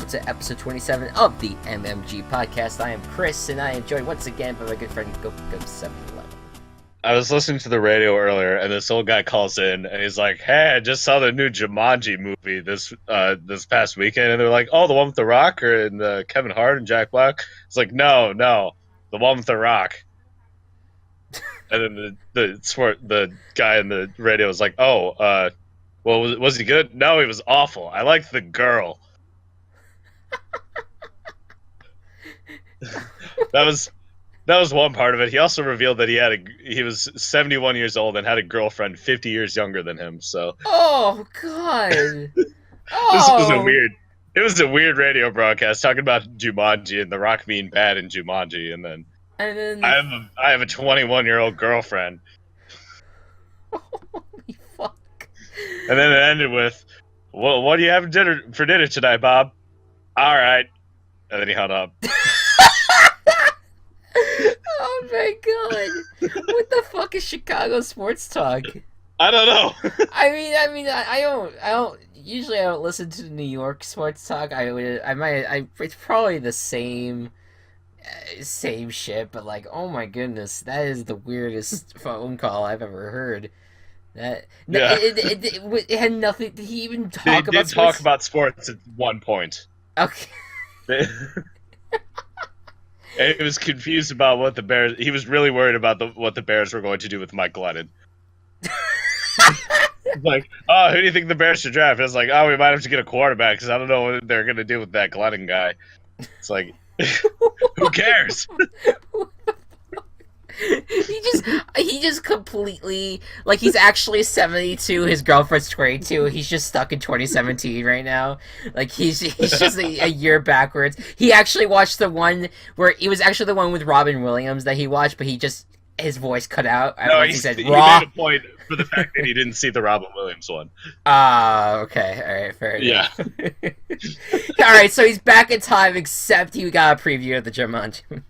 welcome to episode 27 of the MMG podcast. I am Chris, and I am joined once again by my good friend Go 711. I was listening to the radio earlier, and this old guy calls in, and he's like, "Hey, I just saw the new Jumanji movie this past weekend," and they're like, "Oh, the one with The Rock and Kevin Hart and Jack Black." It's like, no, the one with The Rock. And then the guy in the radio was like, "Oh, well, was he good? No, he was awful. I liked the girl." That was one part of it. He also revealed that he was 71 years old and had a girlfriend 50 years younger than him. So, oh God, this was it was a weird radio broadcast talking about Jumanji and The Rock being bad in Jumanji, and then I have a 21-year-old girlfriend. Holy fuck! And then it ended with, "Well, what do you have for dinner tonight, Bob?" "All right," and then he hung up. Oh my God! What the fuck is Chicago sports talk? I don't know. I don't usually listen to New York sports talk. It's probably the same shit, but like, oh my goodness, that is the weirdest phone call I've ever heard. It had nothing. Did he even talk about sports? They did talk about sports at one point. Okay. And he was confused about what the Bears. He was really worried about what the Bears were going to do with Mike Glennon. Like, "Oh, who do you think the Bears should draft?" I was like, "Oh, we might have to get a quarterback because I don't know what they're going to do with that Glennon guy." It's like, who cares? He just completely, like, he's actually 72, his girlfriend's 22, he's just stuck in 2017 right now. Like, he's just a year backwards. He actually watched the one where, it was actually the one with Robin Williams that he watched, but his voice cut out. No, he said, he made a point for the fact that he didn't see the Robin Williams one. Okay, alright, fair enough. Yeah. Alright, so he's back in time, except he got a preview of the Jumanji movie.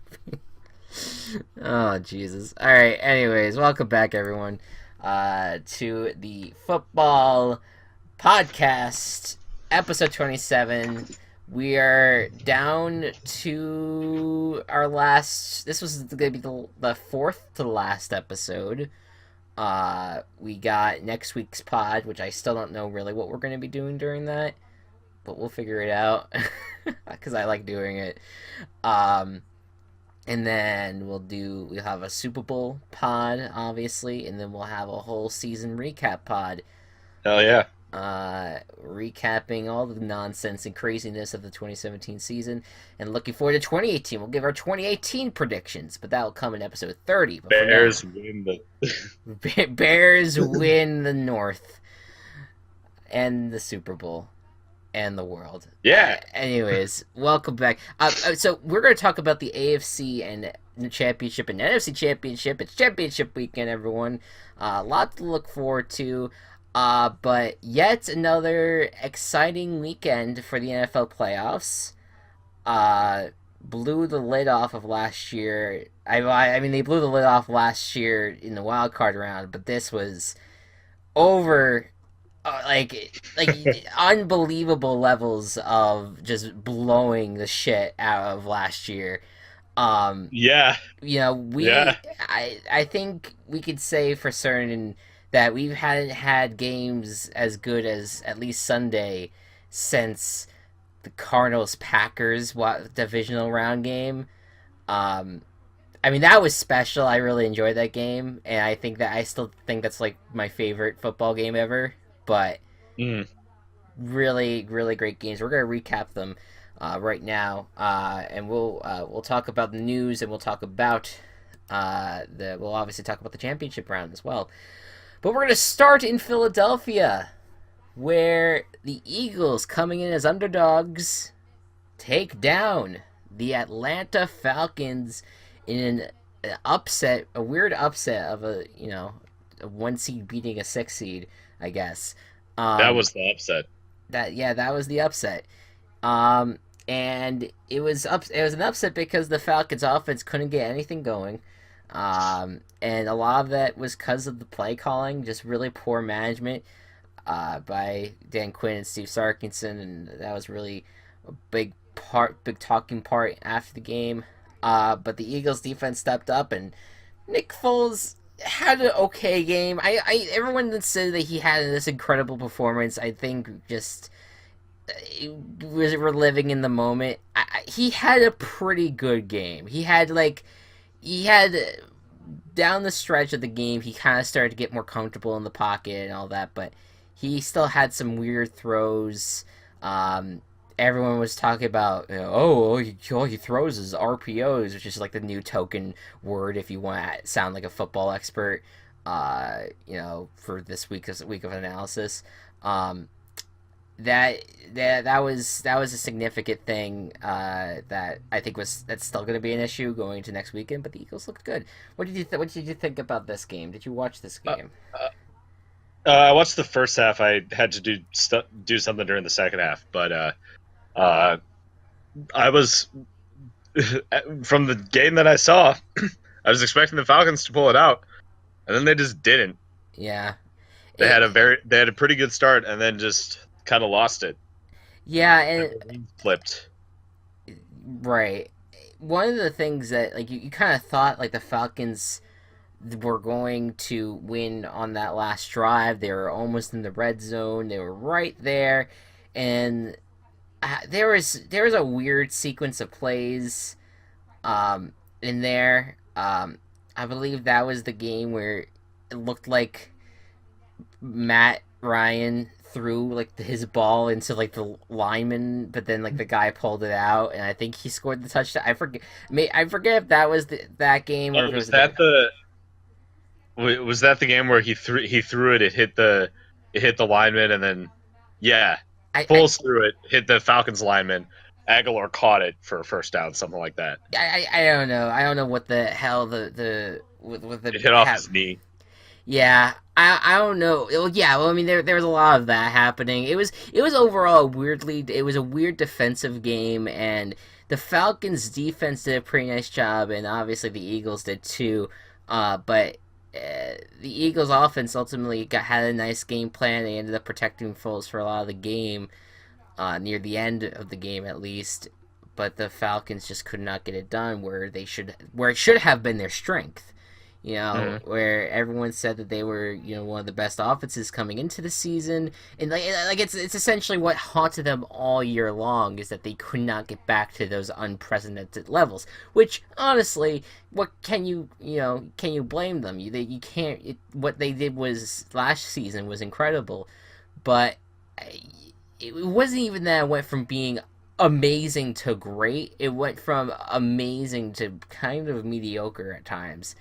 Oh, Jesus. Alright, anyways, welcome back, everyone, to the football podcast, episode 27. We are down to our last... This was going to be the fourth to last episode. We got next week's pod, which I still don't know really what we're going to be doing during that, but we'll figure it out, because I like doing it. And then we'll have a Super Bowl pod, obviously, and then we'll have a whole season recap pod. Hell yeah. Recapping all the nonsense and craziness of the 2017 season, and looking forward to 2018. We'll give our 2018 predictions, but that'll come in episode 30. But Bears win the... Bears win the North, and the Super Bowl. And the world. Yeah. Anyways, welcome back. So we're going to talk about the AFC and the championship and NFC championship. It's championship weekend, everyone. A lot to look forward to. But yet another exciting weekend for the NFL playoffs. Blew the lid off of last year. I mean, they blew the lid off last year in the wild card round, but this was over. Like unbelievable levels of just blowing the shit out of last year. Yeah. You know, I think we could say for certain that we hadn't had games as good as at least Sunday since the Cardinals-Packers divisional round game. I mean, that was special. I really enjoyed that game, and I still think that's like my favorite football game ever. But really, really great games. We're gonna recap them right now, and we'll talk about the news, and we'll talk about we'll obviously talk about the championship round as well. But we're gonna start in Philadelphia, where the Eagles, coming in as underdogs, take down the Atlanta Falcons in an upset, a weird upset of a 1 seed beating a 6 seed. I guess. That was the upset. That was the upset. And it was an upset because the Falcons' offense couldn't get anything going. And a lot of that was because of the play calling, just really poor management by Dan Quinn and Steve Sarkisian, and that was really big talking part after the game. But the Eagles defense stepped up, and Nick Foles had an okay game. Everyone that said that he had this incredible performance, I think just we're living in the moment. He had a pretty good game. He had down the stretch of the game, he kind of started to get more comfortable in the pocket and all that, but he still had some weird throws. Um, Everyone was talking about, all he throws is RPOs, which is like the new token word if you want to sound like a football expert. For this week of analysis. Um, that was a significant thing that I think that's still going to be an issue going into next weekend. But the Eagles looked good. What did you think about this game? Did you watch this Uh, game? I watched the first half. I had to do something during the second half, but uh, I was from the game that I saw. I was expecting the Falcons to pull it out, and then they just didn't. Yeah, They had it, a pretty good start, and then just kind of lost it. yeah, The and lead flipped. right. One of the things that you kind of thought like the Falcons were going to win on that last drive. They were almost in the red zone. They were right there, and there was a weird sequence of plays in there. I believe that was the game where it looked like Matt Ryan threw like his ball into like the lineman, but then like the guy pulled it out, and I think he scored the touchdown. I forget if that was that game or Oh, if it was a different. was that the game where he threw it? It hit the lineman, and then yeah, I, I Foles threw it, hit the Falcons lineman. Aguilar caught it for a first down, something like that. I don't know. I don't know what the hell the with the It hit off his knee. Yeah, I don't know. Yeah, well, I mean, there was a lot of that happening. It was overall it was a weird defensive game, and the Falcons' defense did a pretty nice job, and obviously the Eagles did too. But the Eagles' offense ultimately had a nice game plan. They ended up protecting Foles for a lot of the game, near the end of the game at least. But the Falcons just could not get it done where it should have been their strength. Mm-hmm. Where everyone said that they were, one of the best offenses coming into the season, and like it's essentially what haunted them all year long is that they could not get back to those unprecedented levels. Which honestly, what can you blame them? You can't. What they did was last season was incredible, but it wasn't even that it went from being amazing to great. It went from amazing to kind of mediocre at times.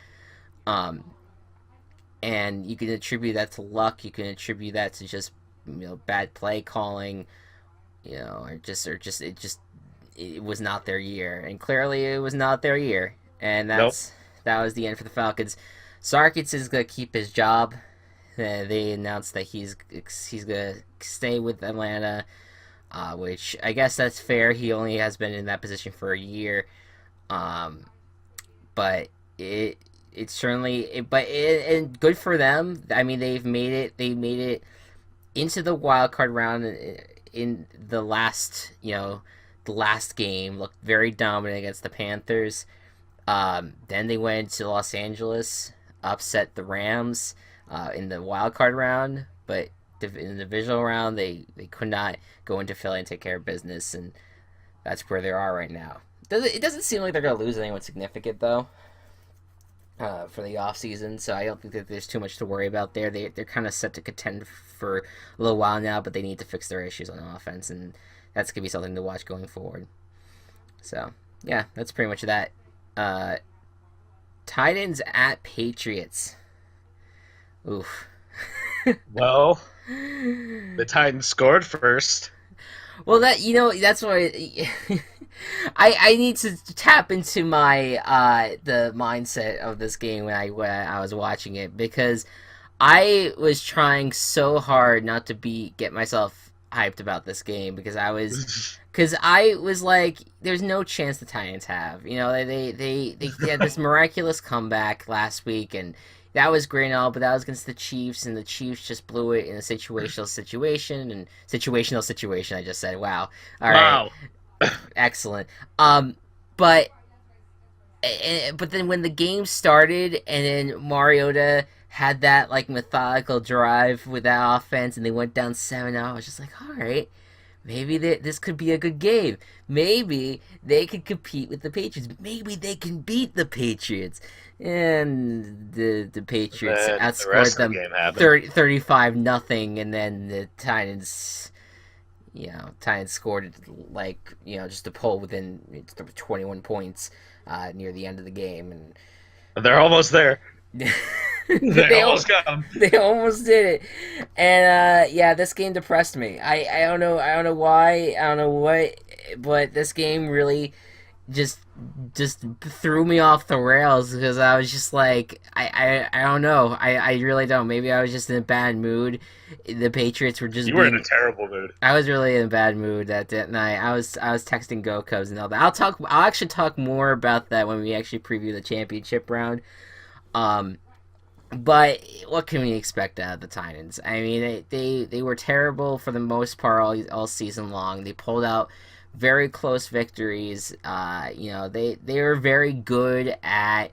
Um, and you can attribute that to luck. You can attribute that to just bad play calling. Or just it was not their year, and clearly it was not their year. And Nope. that was the end for the Falcons. Sarkis is gonna keep his job. They announced that he's gonna stay with Atlanta, which I guess that's fair. He only has been in that position for a year. Um, but it certainly and good for them. I mean, they made it into the wild card round in the last game. Looked very dominant against the Panthers. Then they went to Los Angeles, upset the Rams in the wild card round, but in the divisional round they could not go into Philly and take care of business, and that's where they are right now. It doesn't seem like they're going to lose anyone significant though, for the off season, so I don't think that there's too much to worry about there. They're kind of set to contend for a little while now, but they need to fix their issues on offense, and that's gonna be something to watch going forward. So yeah, that's pretty much that. Uh, Titans at Patriots. Oof. Well, the Titans scored first. Well, that's why I need to tap into my the mindset of this game when I was watching it, because I was trying so hard not to get myself hyped about this game because I was like, there's no chance the Titans have. You know, they had this miraculous comeback last week, and that was great and all, but that was against the Chiefs, and the Chiefs just blew it in a situational situation and situational situation. I just said, wow, all right, Wow. excellent. But but then when the game started, and then Mariota had that like methodical drive with that offense, and they went down 7-0, I was just like, all right, maybe this could be a good game. Maybe they could compete with the Patriots. Maybe they can beat the Patriots. And the Patriots Then the outscored rest of the them game happened. 35 nothing, and then the Titans, Titans scored like, just to pull within 21 points near the end of the game, and They're almost there. They they almost got them. they almost did it. And yeah, this game depressed me. I don't know why, I don't know what, but this game really just threw me off the rails because I was just like, I don't know. I really don't. Maybe I was just in a bad mood. The Patriots were just You were in a terrible mood. I was really in a bad mood that night. I was texting Go Cubs and all that. I'll actually talk more about that when we actually preview the championship round. Um but what can we expect out of the Titans? I mean, they were terrible for the most part all season long. They pulled out very close victories. They were very good at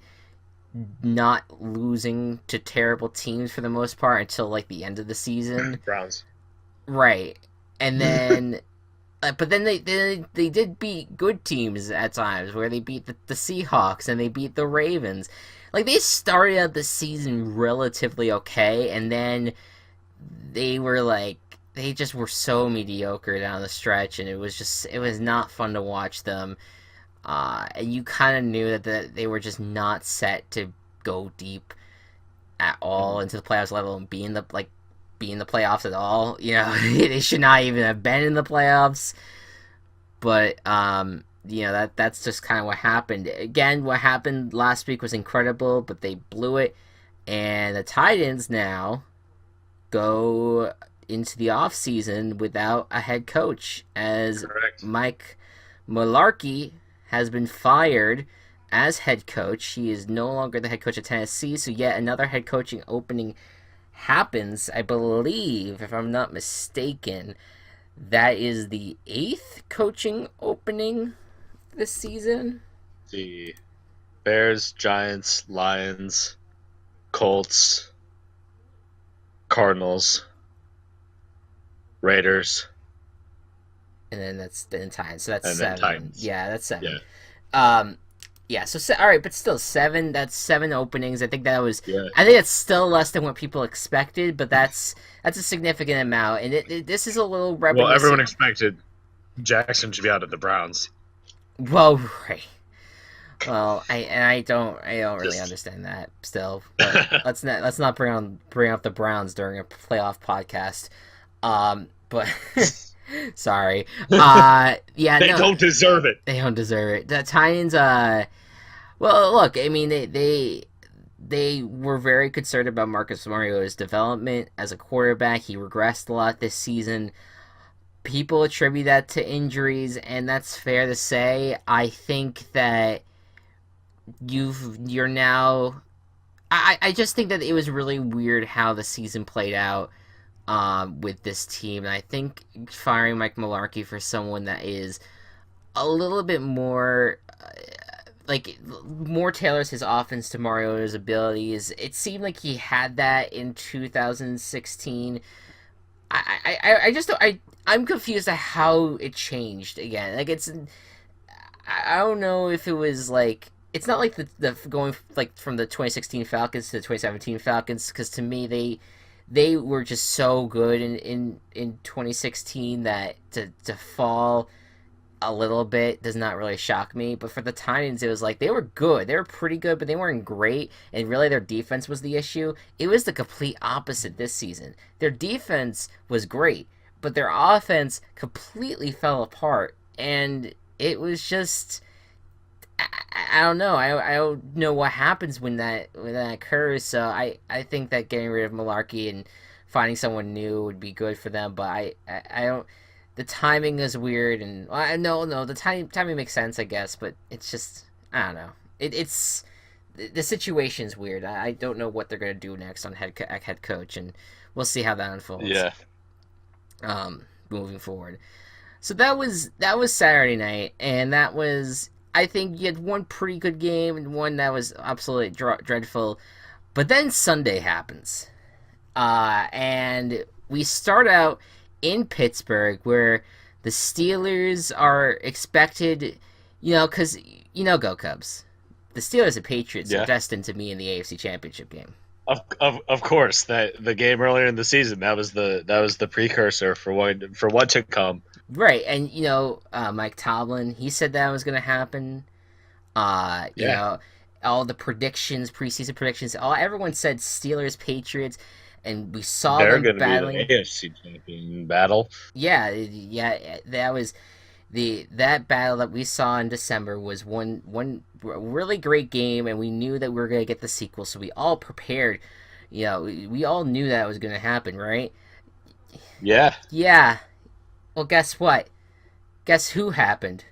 not losing to terrible teams for the most part until like the end of the season. Browns. Right. And then but then they did beat good teams at times, where they beat the Seahawks and they beat the Ravens. Like, they started out the season relatively okay, and then they just were so mediocre down the stretch, and it was not fun to watch them. And you kind of knew that they were just not set to go deep at all into the playoffs, let alone be in the playoffs at all. They should not even have been in the playoffs. But that's just kind of what happened. Again, what happened last week was incredible, but they blew it. And the Titans now go into the off season without a head coach, as Correct. Mike Mularkey has been fired as head coach. He is no longer the head coach of Tennessee, so yet another head coaching opening happens. I believe, if I'm not mistaken, that is the 8th coaching opening this season. The Bears, Giants, Lions, Colts, Cardinals, Raiders, And then that's the Titans. So that's and then 7. Titans. Yeah, that's 7. Yeah. Yeah. So all right, but still 7. That's 7 openings. I think Yeah. that's still less than what people expected, but that's a significant amount. And this is a little reminiscent. Well, everyone expected Jackson to be out of the Browns. Well, right. Well, I don't really understand that still. But let's not bring up the Browns during a playoff podcast. But sorry. Yeah, They don't deserve it. They don't deserve it. The Titans. Well, look. I mean, they were very concerned about Marcus Mariota's development as a quarterback. He regressed a lot this season. People attribute that to injuries, and that's fair to say. I think that you're now. I just think that it was really weird how the season played out with this team, and I think firing Mike Mularkey for someone that is a little bit more more tailors his offense to Mariota's abilities. It seemed like he had that in 2016. I'm confused at how it changed again. Like, I don't know if it was like, it's not like the going like from the 2016 Falcons to the 2017 Falcons, because to me they were just so good in 2016 that to fall a little bit does not really shock me. But for the Titans, it was like they were good. They were pretty good, but they weren't great. And really, their defense was the issue. It was the complete opposite this season. Their defense was great, but their offense completely fell apart. And it was just, I don't know. I don't know what happens when that occurs. So I think that getting rid of Mularkey and finding someone new would be good for them. But I don't. The timing is weird, and no, the timing makes sense, I guess. But it's just I don't know. It's the situation's weird. I don't know what they're gonna do next on head coach, and we'll see how that unfolds. Yeah. Moving forward. So that was Saturday night, and that was I think you had one pretty good game and one that was absolutely dreadful. But then Sunday happens, and we start out in Pittsburgh where the Steelers are expected, because go Cubs. The Steelers and Patriots are destined to be in the AFC Championship game. Of course, that the game earlier in the season that was the precursor for what to come. Right, and Mike Tomlin, he said that was going to happen. All the predictions, preseason predictions, everyone said Steelers, Patriots, and we saw They're them battling. Be the AFC champion battle. Yeah, that was that battle that we saw in December was one really great game, and we knew that we were going to get the sequel, so we all prepared. We all knew that was going to happen, right? Yeah. Yeah. Well, guess what? Guess who happened?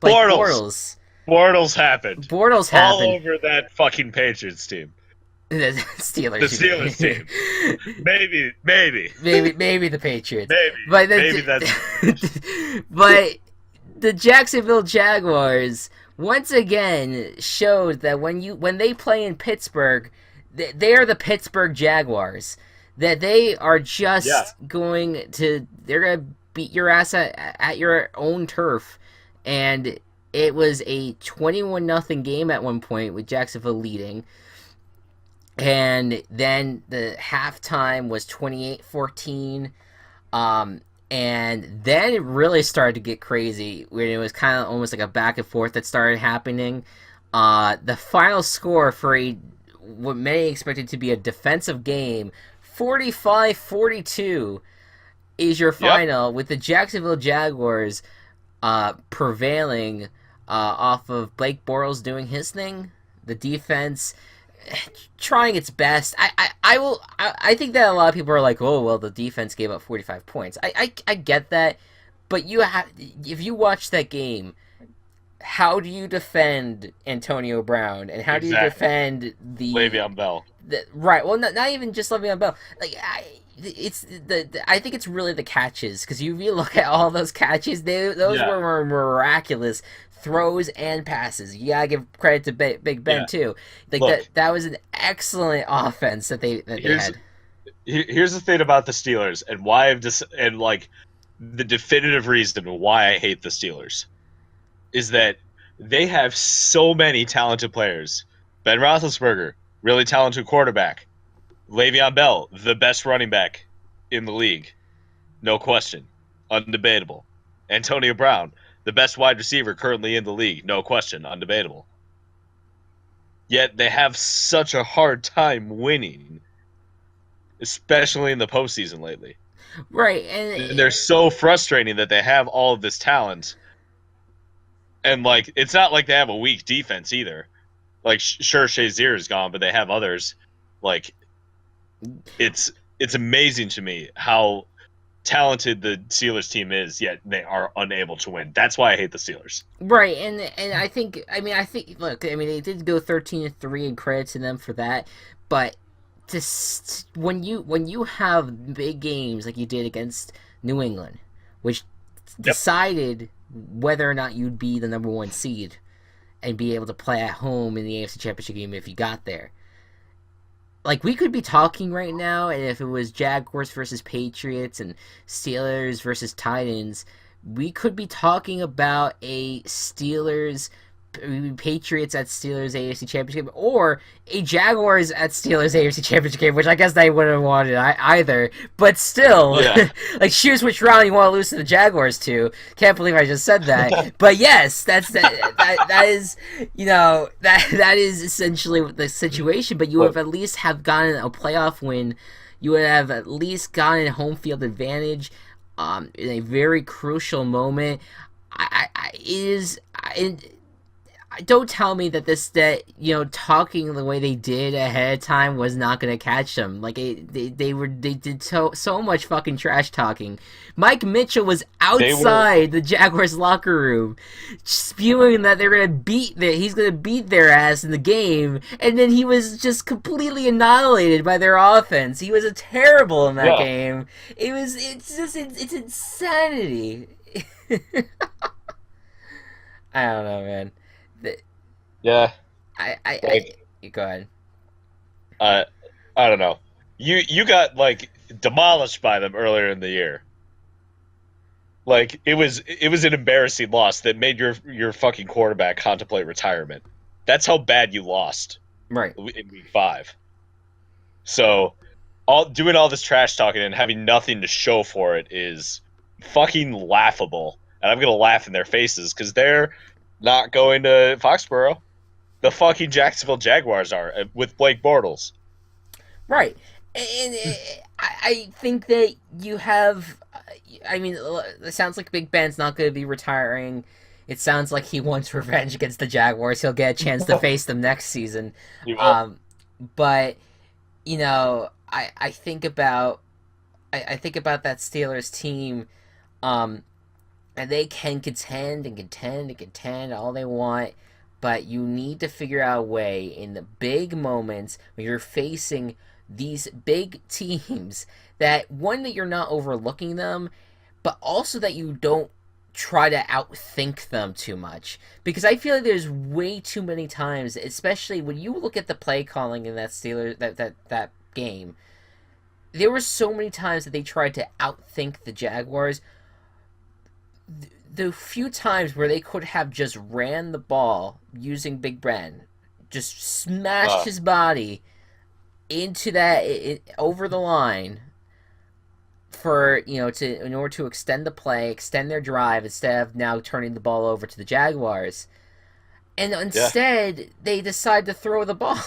Bortles. Bortles happened. Bortles happened. All over that fucking Patriots team. The Steelers. The Steelers team. Maybe the Patriots. Maybe that's. But the Jacksonville Jaguars once again showed that when they play in Pittsburgh, they are the Pittsburgh Jaguars. That they are just going to beat your ass at your own turf, and it was a 21-0 game at one point with Jacksonville leading. And then the halftime was 28-14. And then it really started to get crazy when it was kind of almost like a back and forth that started happening. The final score for what many expected to be a defensive game, 45-42, is your final, with the Jacksonville Jaguars prevailing off of Blake Bortles doing his thing. The defense trying its best. I think that a lot of people are like, oh well, the defense gave up 45 points. I get that, but if you watch that game, how do you defend Antonio Brown, and how do you defend the Le'Veon Bell? Right. Well, not even just Le'Veon Bell. Like I think it's really the catches, because you look at all those catches, those were miraculous throws and passes. You gotta give credit to Big Ben too. Like that was an excellent offense that they had. Here's the thing about the Steelers, and why the definitive reason why I hate the Steelers is that they have so many talented players. Ben Roethlisberger, really talented quarterback. Le'Veon Bell, the best running back in the league, no question, undebatable. Antonio Brown, the best wide receiver currently in the league, no question, undebatable. Yet they have such a hard time winning, especially in the postseason lately. Right, and they're so frustrating that they have all of this talent, and it's not like they have a weak defense either. Sure, Shazier is gone, but they have others. It's amazing to me how talented the Steelers team is, yet they are unable to win. That's why I hate the Steelers. Right, and I think they did go 13-3, and credit to them for that. But when you have big games like you did against New England, which decided whether or not you'd be the number one seed and be able to play at home in the AFC Championship game if you got there. We could be talking right now, and if it was Jaguars versus Patriots and Steelers versus Titans, we could be talking about a Patriots at Steelers AFC Championship game, or a Jaguars at Steelers AFC Championship game, which I guess they wouldn't have wanted either. But still, choose which round you want to lose to the Jaguars to. Can't believe I just said that. But yes, that is that is essentially the situation. But you have at least have gotten a playoff win. You would have at least gotten a home field advantage in a very crucial moment. don't tell me that talking the way they did ahead of time was not going to catch them. Like they did so much fucking trash talking. Mike Mitchell was They were, outside the Jaguars locker room spewing that he's going to beat their ass in the game, and then he was just completely annihilated by their offense. He was a terrible in that yeah, game. It's insanity. I don't know, man. yeah. I Like, go ahead. uh, I don't know. You got like demolished by them earlier in the year. Like it was an embarrassing loss that made your fucking quarterback contemplate retirement. That's how bad you lost Right. in week 5. So all this trash talking and having nothing to show for it is fucking laughable. And I'm gonna laugh in their faces because they're not going to Foxborough. The fucking Jacksonville Jaguars are with Blake Bortles. Right. And I think that you have. I mean, it sounds like Big Ben's not going to be retiring. It sounds like he wants revenge against the Jaguars. He'll get a chance to face them next season. You will. But I think about I think about that Steelers team. Um, and they can contend and contend and contend all they want, but you need to figure out a way in the big moments when you're facing these big teams that one that you're not overlooking them, but also that you don't try to outthink them too much, because I feel like there's way too many times, especially when you look at the play calling in that Steelers that game. There were so many times that they tried to outthink the Jaguars. The few times where they could have just ran the ball using Big Ben, just smashed Uh, his body into over the line for to in order to extend the play, extend their drive instead of now turning the ball over to the Jaguars, and yeah, instead they decide to throw the ball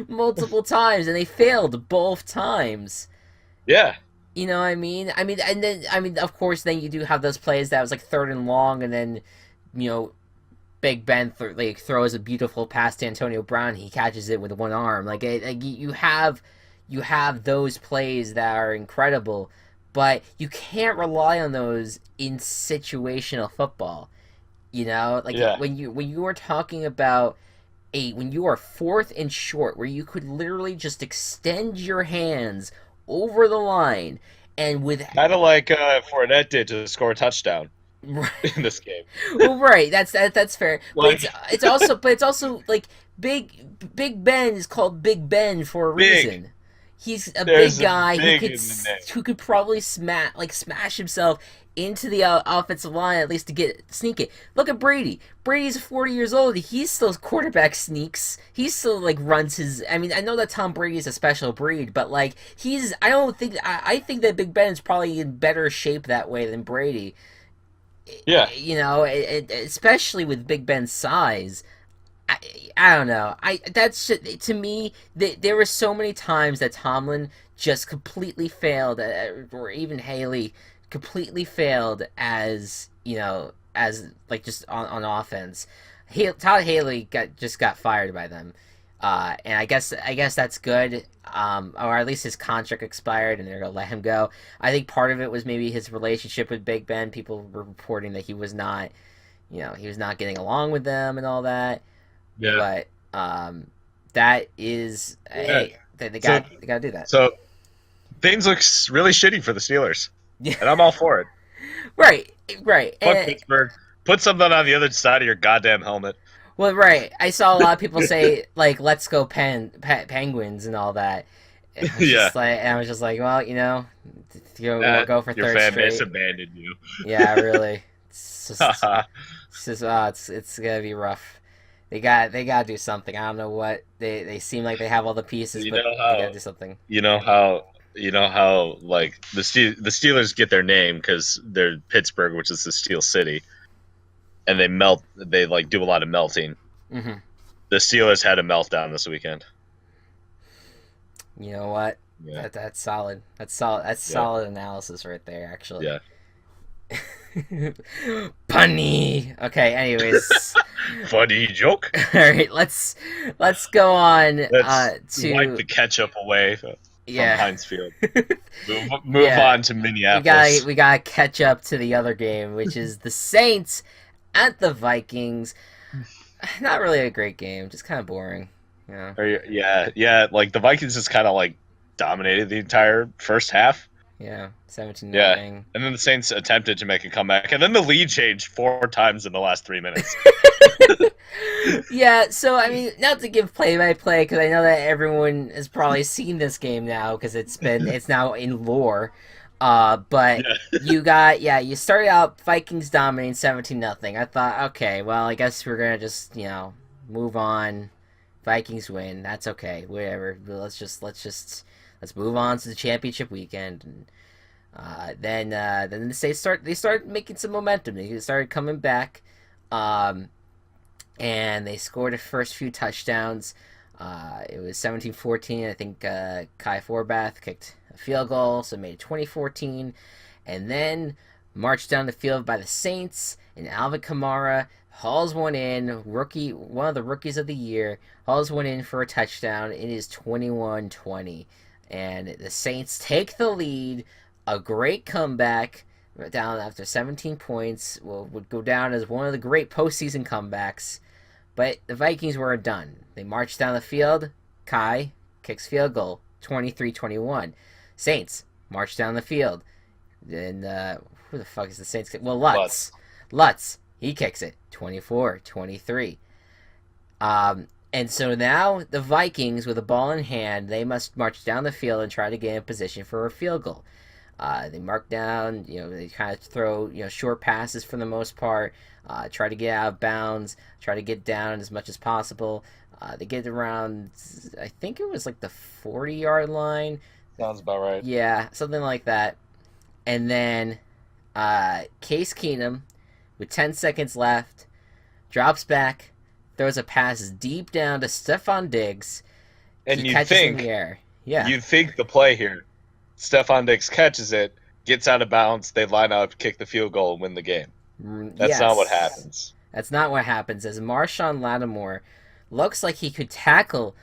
multiple times and they failed both times. yeah, You know what I mean? Of course, then you do have those plays that was like third and long, and then, you know, Big Ben throws a beautiful pass to Antonio Brown. He catches it with one arm. You have those plays that are incredible, but you can't rely on those in situational football. yeah. When you are talking about when you are fourth and short, where you could literally just extend your hands over the line and with Kind of like Fournette did to score a touchdown in this game. well, right, that's fair, but Like it's also like Big Ben is called Big Ben for a big. reason. He's a big There's a guy big in the name. who could probably smash himself into the offensive line at least to sneak it. Look at Brady. Brady's 40 years old. He's still quarterback sneaks. He still like runs his. I mean, I know that Tom Brady is a special breed, but like he's. I don't think. I think that Big Ben is probably in better shape that way than Brady. Yeah, Especially with Big Ben's size. I, I don't know. That's just, to me. There were so many times that Tomlin just completely failed, or even Haley completely failed as as like just on offense. Todd Haley got fired by them, and I guess that's good. Or at least his contract expired, and they're gonna let him go. I think part of it was maybe his relationship with Big Ben. People were reporting that he was not getting along with them and all that. yeah, But that is yeah. hey, they So, got to do that. so things looks really shitty for the Steelers, Yeah, and I'm all for it. right, right. Fuck Pittsburgh. Put something on the other side of your goddamn helmet. Well, right. I saw a lot of people say like "Let's go Penguins" and all that. Yeah, I was just like, well, we'll go for your third fan straight. base abandoned you. Yeah, really. It's gonna be rough. They got to do something. I don't know what they seem like they have all the pieces, you but know they got to how do something. you know how like the Steelers get their name because they're Pittsburgh, which is the Steel City, and they melt. They like do a lot of melting. Hmm. The Steelers had a meltdown this weekend. You know what? Yeah, That's solid. That's solid. That's yeah, solid analysis right there, actually. yeah. Punny. Okay. Anyways, Funny joke. all right. Let's go on Let's wipe to the ketchup away from yeah. Heinz Field. Move Yeah, on to Minneapolis. we gotta catch up to the other game, which is the Saints at the Vikings. Not really a great game, just kind of boring. Yeah, Yeah. Like the Vikings just kind of like dominated the entire first half. yeah, 17 Yeah, nothing. and then the Saints attempted to make a comeback, and then the lead changed 4 times in the last 3 minutes. Yeah, so I mean, not to give play by play because I know that everyone has probably seen this game now because it's now in lore. But Yeah, you started out Vikings dominating 17 nothing. I thought, okay, well, I guess we're gonna just move on. Vikings win. That's okay. Whatever. Let's move on to the championship weekend. And then they start making some momentum. They started coming back. Um, and they scored the first few touchdowns. It was 17-14. I think Kai Forbath kicked a field goal, so it made it 2014. And then marched down the field by the Saints, and Alvin Kamara hauls one in, one of the rookies of the year, hauls one in for a touchdown. It is 21-20. And the Saints take the lead. A great comeback down after 17 points. Would go down as one of the great postseason comebacks. But the Vikings weren't done. They marched down the field. Kai kicks field goal, 23-21. Saints march down the field. Then who the fuck is the Saints? Well, Lutz, he kicks it, 24-23. And so now the Vikings, with the ball in hand, they must march down the field and try to get in position for a field goal. They mark down, they kind of throw, short passes for the most part, try to get out of bounds, try to get down as much as possible. They get around, I think it was like the 40-yard line. sounds about right. Yeah, something like that. And then Case Keenum, with 10 seconds left, drops back, throws a pass deep down to Stephon Diggs. And He you'd catches in think, the air. Yeah. you'd think the play here, Stephon Diggs catches it, gets out of bounds, they line up, kick the field goal, and win the game. That's not what happens. That's not what happens. As Marshawn Lattimore looks like he could tackle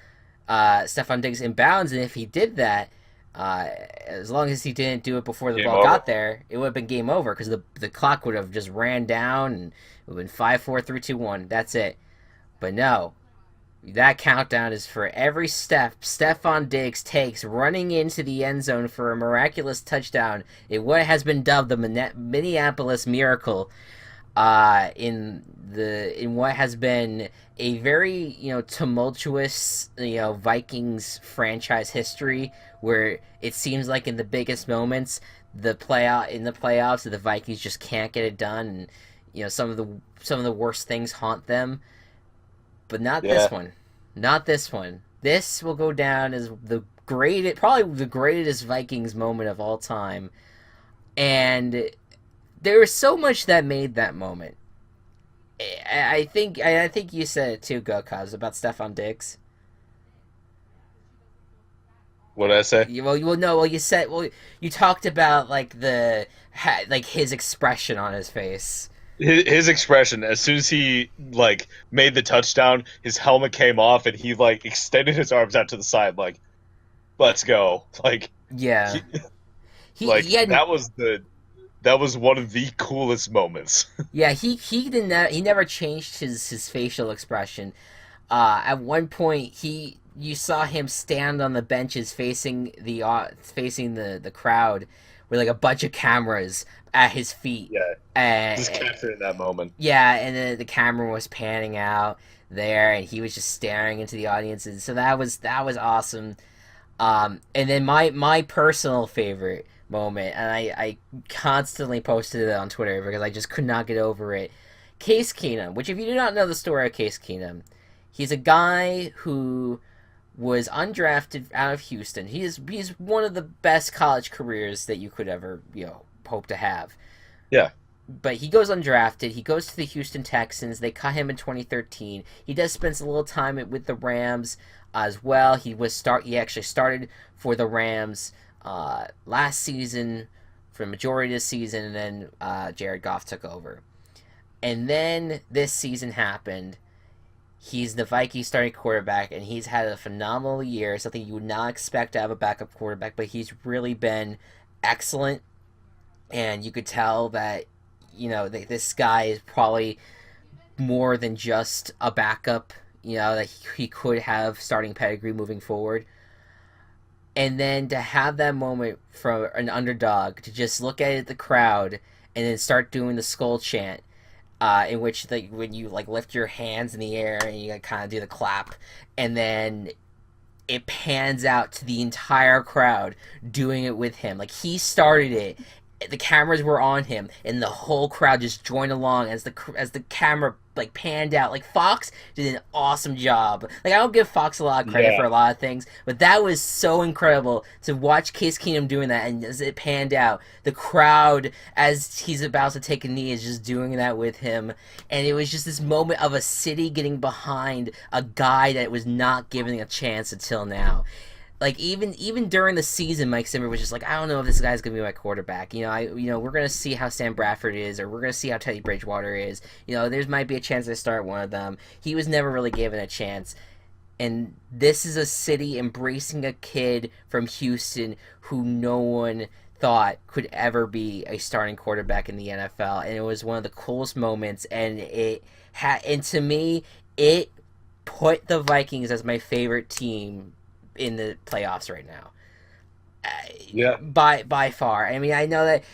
Stephon Diggs in bounds, and if he did that, as long as he didn't do it before the Game ball over. got there, it would have been game over because the clock would have just ran down and it would have been 5-4, 3-2-1. That's it. But no, that countdown is for every step Stephon Diggs takes running into the end zone for a miraculous touchdown in what has been dubbed the Minneapolis Miracle. In what has been a very tumultuous Vikings franchise history, where it seems like in the biggest moments in the playoffs the Vikings just can't get it done, and some of the worst things haunt them. But not Yeah. this one. Not this one. This will go down as probably the greatest Vikings moment of all time. And there was so much that made that moment. I think you said it too, Gokaz, about Stephon Diggs. What did I say? You talked about like his expression on his face. His expression as soon as he like made the touchdown, his helmet came off and he like extended his arms out to the side like, "Let's go!" Like, Yeah, that was one of the coolest moments. yeah. He never changed his facial expression. At one point, you saw him stand on the benches facing the crowd with like a bunch of cameras at his feet. Yeah, And just capturing that moment. yeah, and then the camera was panning out there, and he was just staring into the audience, and so that was awesome. And then my personal favorite moment, and I constantly posted it on Twitter because I just could not get over it. Case Keenum, which if you do not know the story of Case Keenum, he's a guy who was undrafted out of Houston. He's one of the best college careers that you could ever hope to have. Yeah. But he goes undrafted. He goes to the Houston Texans. They cut him in 2013. He does spend a little time with the Rams as well. He actually started for the Rams last season for the majority of the season, and then Jared Goff took over. And then this season happened. He's the Vikings starting quarterback, and he's had a phenomenal year, something you would not expect to have a backup quarterback, but he's really been excellent. And you could tell that, this guy is probably more than just a backup, that he could have starting pedigree moving forward. And then to have that moment from an underdog to just look at the crowd and then start doing the skull chant, in which when you lift your hands in the air and you kind of do the clap, and then it pans out to the entire crowd doing it with him. Like, he started it. The cameras were on him, and the whole crowd just joined along as the camera panned out. Like, Fox did an awesome job. Like, I don't give Fox a lot of credit for a lot of things, but that was so incredible to watch Case Keenum doing that, and as it panned out, the crowd, as he's about to take a knee, is just doing that with him, and it was just this moment of a city getting behind a guy that was not given a chance until now. Like, even during the season, Mike Zimmer was just like, I don't know if this guy's gonna be my quarterback. We're gonna see how Sam Bradford is, or we're gonna see how Teddy Bridgewater is. There might be a chance to start one of them. He was never really given a chance. And this is a city embracing a kid from Houston who no one thought could ever be a starting quarterback in the NFL. And it was one of the coolest moments. And and to me, it put the Vikings as my favorite team in the playoffs right now. Yeah. By far. I mean, I know that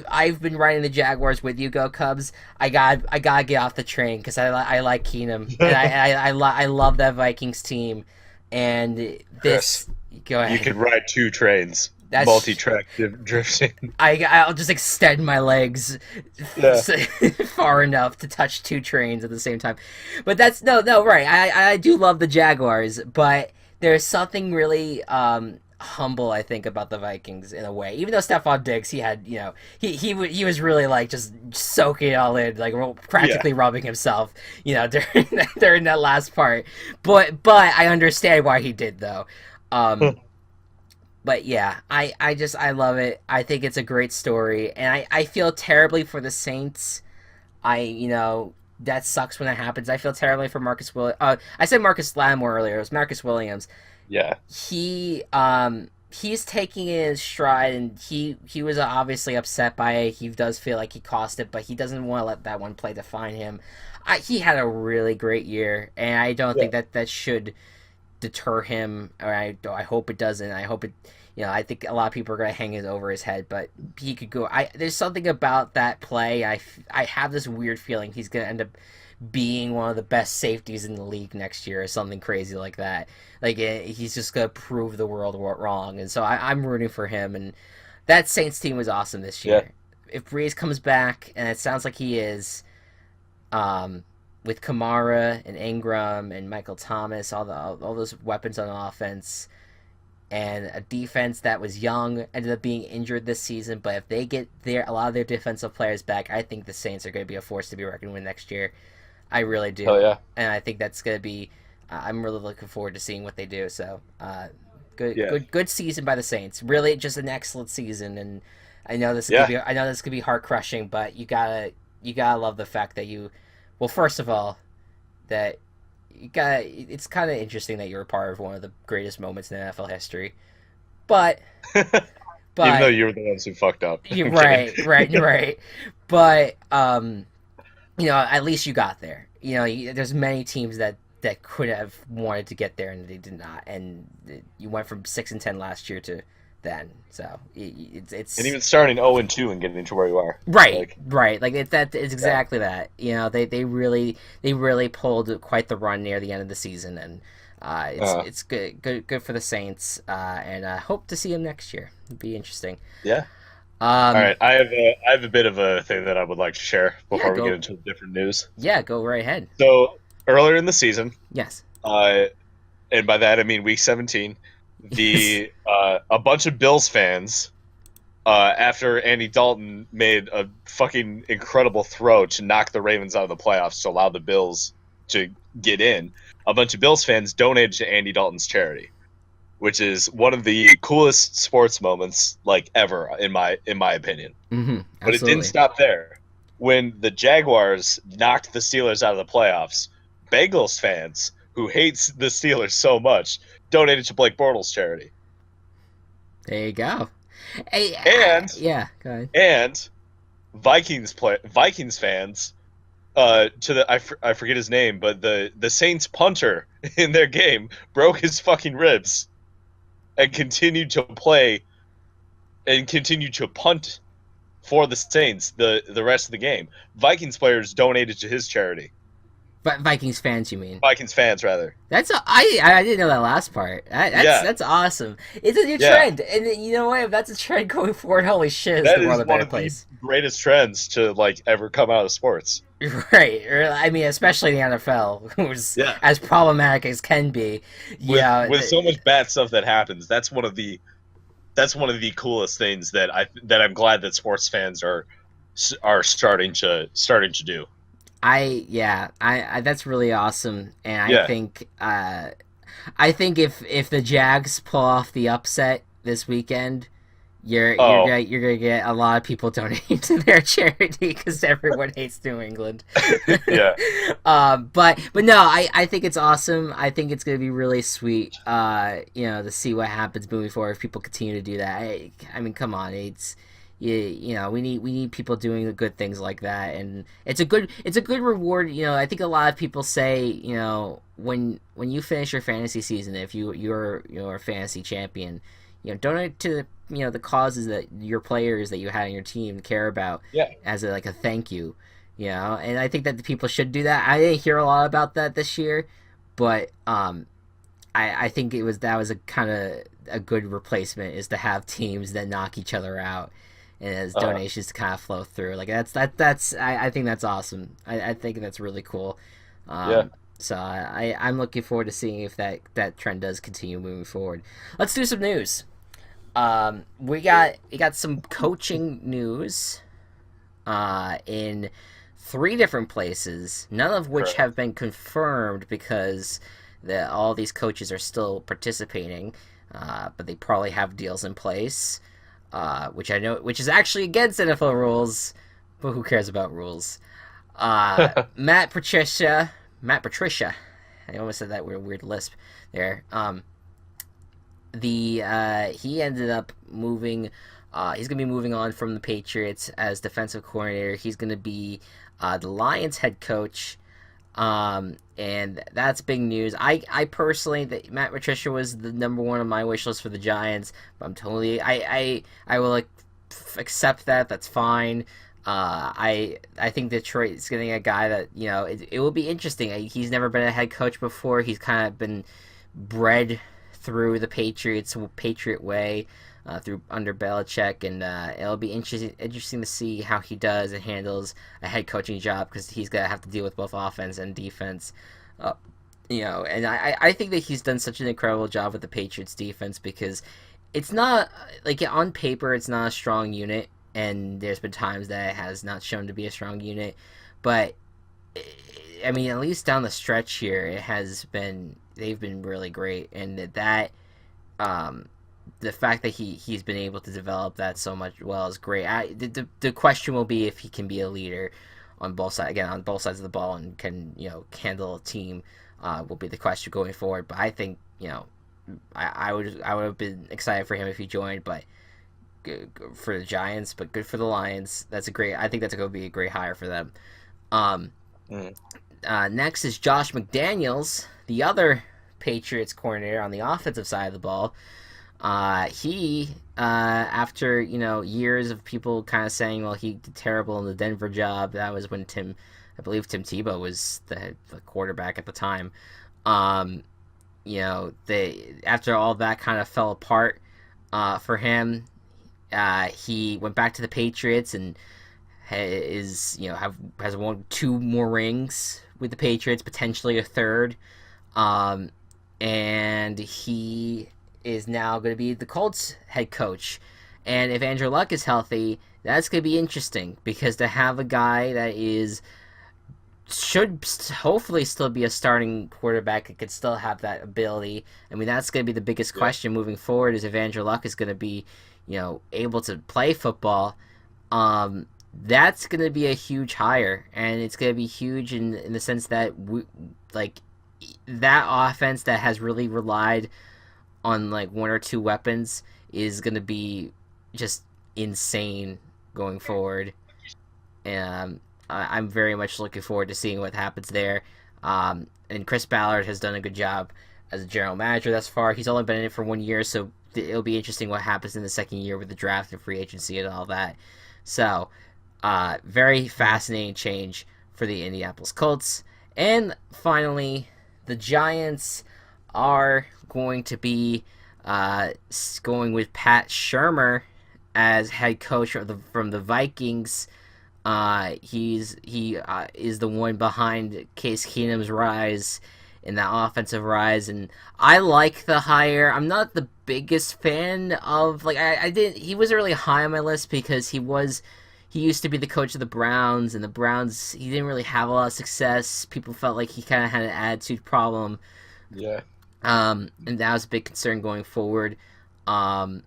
I've been riding the Jaguars with you. Go Cubs. I gotta get off the train because I like Keenum and I love that Vikings team. And this, Chris, go ahead. You could ride 2 trains. That's multi-track drifting. I'll just extend my legs far enough to touch 2 trains at the same time. But that's no right. I do love the Jaguars, but there's something really humble, I think, about the Vikings in a way. Even though Stephon Diggs, he had, he was really just soaking it all in, practically rubbing himself, during that last part. But I understand why he did though. But yeah, I love it. I think it's a great story, and I feel terribly for the Saints. That sucks when that happens. I feel terribly for Marcus Williams. I said Marcus Lattimore earlier. It was Marcus Williams. Yeah. He's taking it in stride, and he was obviously upset by it. He does feel like he cost it, but he doesn't want to let that one play define him. He had a really great year, and I don't think that should deter him. Or I hope it doesn't. I hope it. I think a lot of people are going to hang it over his head, but he could go. There's something about that play. I have this weird feeling he's going to end up being one of the best safeties in the league next year or something crazy like that. He's just going to prove the world wrong. And so I'm rooting for him. And that Saints team was awesome this year. Yeah. If Breeze comes back, and it sounds like he is, with Kamara and Ingram and Michael Thomas, all those weapons on offense, and a defense that was young, ended up being injured this season. But if they get a lot of their defensive players back, I think the Saints are going to be a force to be reckoned with next year. I really do. Oh yeah. And I think that's going to be. I'm really looking forward to seeing what they do. So, good season by the Saints. Really, just an excellent season. And I know this could be heart crushing, but you gotta love the fact that well, first of all, that. It's kind of interesting that you're a part of one of the greatest moments in NFL history, but even though you were the ones who fucked up, you're right. But at least you got there. There's many teams that could have wanted to get there and they did not, and you went from 6-10 last year to then. So it's and even starting 0-2 and getting to where you are. Right. It's exactly that. They really pulled quite the run near the end of the season, and it's good for the Saints, and I hope to see them next year. It'd be interesting. Yeah. All right, I have a bit of a thing that I would like to share before we get into different news. Yeah, go right ahead. So earlier in the season, yes, and by that I mean week 17. A bunch of Bills fans, after Andy Dalton made a fucking incredible throw to knock the Ravens out of the playoffs to allow the Bills to get in, a bunch of Bills fans donated to Andy Dalton's charity, which is one of the coolest sports moments like ever in my opinion. But it didn't Absolutely. stop there. When the Jaguars knocked the Steelers out of the playoffs, Bengals fans who hates the Steelers so much donated to Blake Bortles charity. There you go. Hey, And yeah, go ahead. and Vikings fans to the I forget his name, but the Saints punter in their game broke his fucking ribs and continued to play and continued to punt for the Saints the rest of the game. Vikings players donated to his charity. Vikings fans, you mean? Vikings fans, rather. I didn't know that last part. Yeah, That's awesome. It's a new yeah. trend, and you know what? If that's a trend going forward, holy shit, is That the world is a one better of the place? greatest trends to like ever come out of sports. Right. Or, I mean, especially the NFL, who's Yeah, as problematic as can be. Yeah. with so much bad stuff that happens, that's one of the coolest things that I'm glad that sports fans are starting to do. I that's really awesome, and Yeah. I think if the Jags pull off the upset this weekend, Oh, you're gonna get a lot of people donating to their charity because everyone hates New England. yeah. But no, I think it's awesome. I think it's gonna be really sweet. To see what happens moving forward if people continue to do that. I mean, come on, we need people doing the good things like that, and it's a good reward. I think a lot of people say, when you finish your fantasy season, if you're a fantasy champion, donate to the causes that your players that you had on your team care about Yeah. as like a thank you. And I think that the people should do that. I didn't hear a lot about that this year, but I think that was a kind of a good replacement, is to have teams that knock each other out and as Uh, donations to kind of flow through. Like that's I think that's awesome. I think that's really cool. yeah. So I'm looking forward to seeing if that trend does continue moving forward. Let's do some news. We got some coaching news in three different places, none of which Correct. have been confirmed because all these coaches are still participating, but they probably have deals in place, which is actually against NFL rules, but who cares about rules? Matt Patricia, I almost said that weird lisp there. He ended up moving. He's gonna be moving on from the Patriots as defensive coordinator. He's gonna be the Lions head coach, and that's big news. I personally, that Matt Patricia was the number one on my wish list for the Giants. But I'm totally, I will accept that. That's fine. I think Detroit is getting a guy that it will be interesting. He's never been a head coach before. He's kind of been bred through the Patriot way, through under Belichick, and it'll be interesting to see how he does and handles a head coaching job, because he's gonna have to deal with both offense and defense. And I think that he's done such an incredible job with the Patriots defense, because it's not like, on paper it's not a strong unit, and there's been times that it has not shown to be a strong unit, but I mean, at least down the stretch here, they've been really great, and the fact that he's been able to develop that so much well is great. The question will be if he can be a leader on both sides of the ball, and can handle a team, will be the question going forward. But I think I would have been excited for him if he joined, but good for the Giants, but good for the Lions. I think that's going to be a great hire for them. Mm. Next is Josh McDaniels, the other Patriots coordinator on the offensive side of the ball. He, after years of people kind of saying, well, he did terrible in the Denver job. That was when I believe Tim Tebow was the quarterback at the time. After all that kind of fell apart for him, he went back to the Patriots and has won 2 more rings with the Patriots, potentially a third, and he is now going to be the Colts head coach. And if Andrew Luck is healthy, that's going to be interesting, because to have a guy that is should hopefully still be a starting quarterback. It could still have that ability. I mean, that's going to be the biggest Yeah. question moving forward is if Andrew Luck is going to be, able to play football. Um, that's going to be a huge hire, and it's going to be huge in the sense that like that offense that has really relied on like one or two weapons is going to be just insane going forward. I'm very much looking forward to seeing what happens there. And Chris Ballard has done a good job as a general manager thus far. He's only been in it for 1 year, so it'll be interesting what happens in the second year with the draft and free agency and all that. So, very fascinating change for the Indianapolis Colts. And finally, the Giants are going to be going with Pat Shurmur as head coach from the Vikings. He is the one behind Case Keenum's rise in that offensive rise, and I like the hire. I'm not the biggest fan of I didn't. He wasn't really high on my list because he used to be the coach of the Browns, and the Browns he didn't really have a lot of success. People felt like he kind of had an attitude problem. Yeah. And that was a big concern going forward. Um,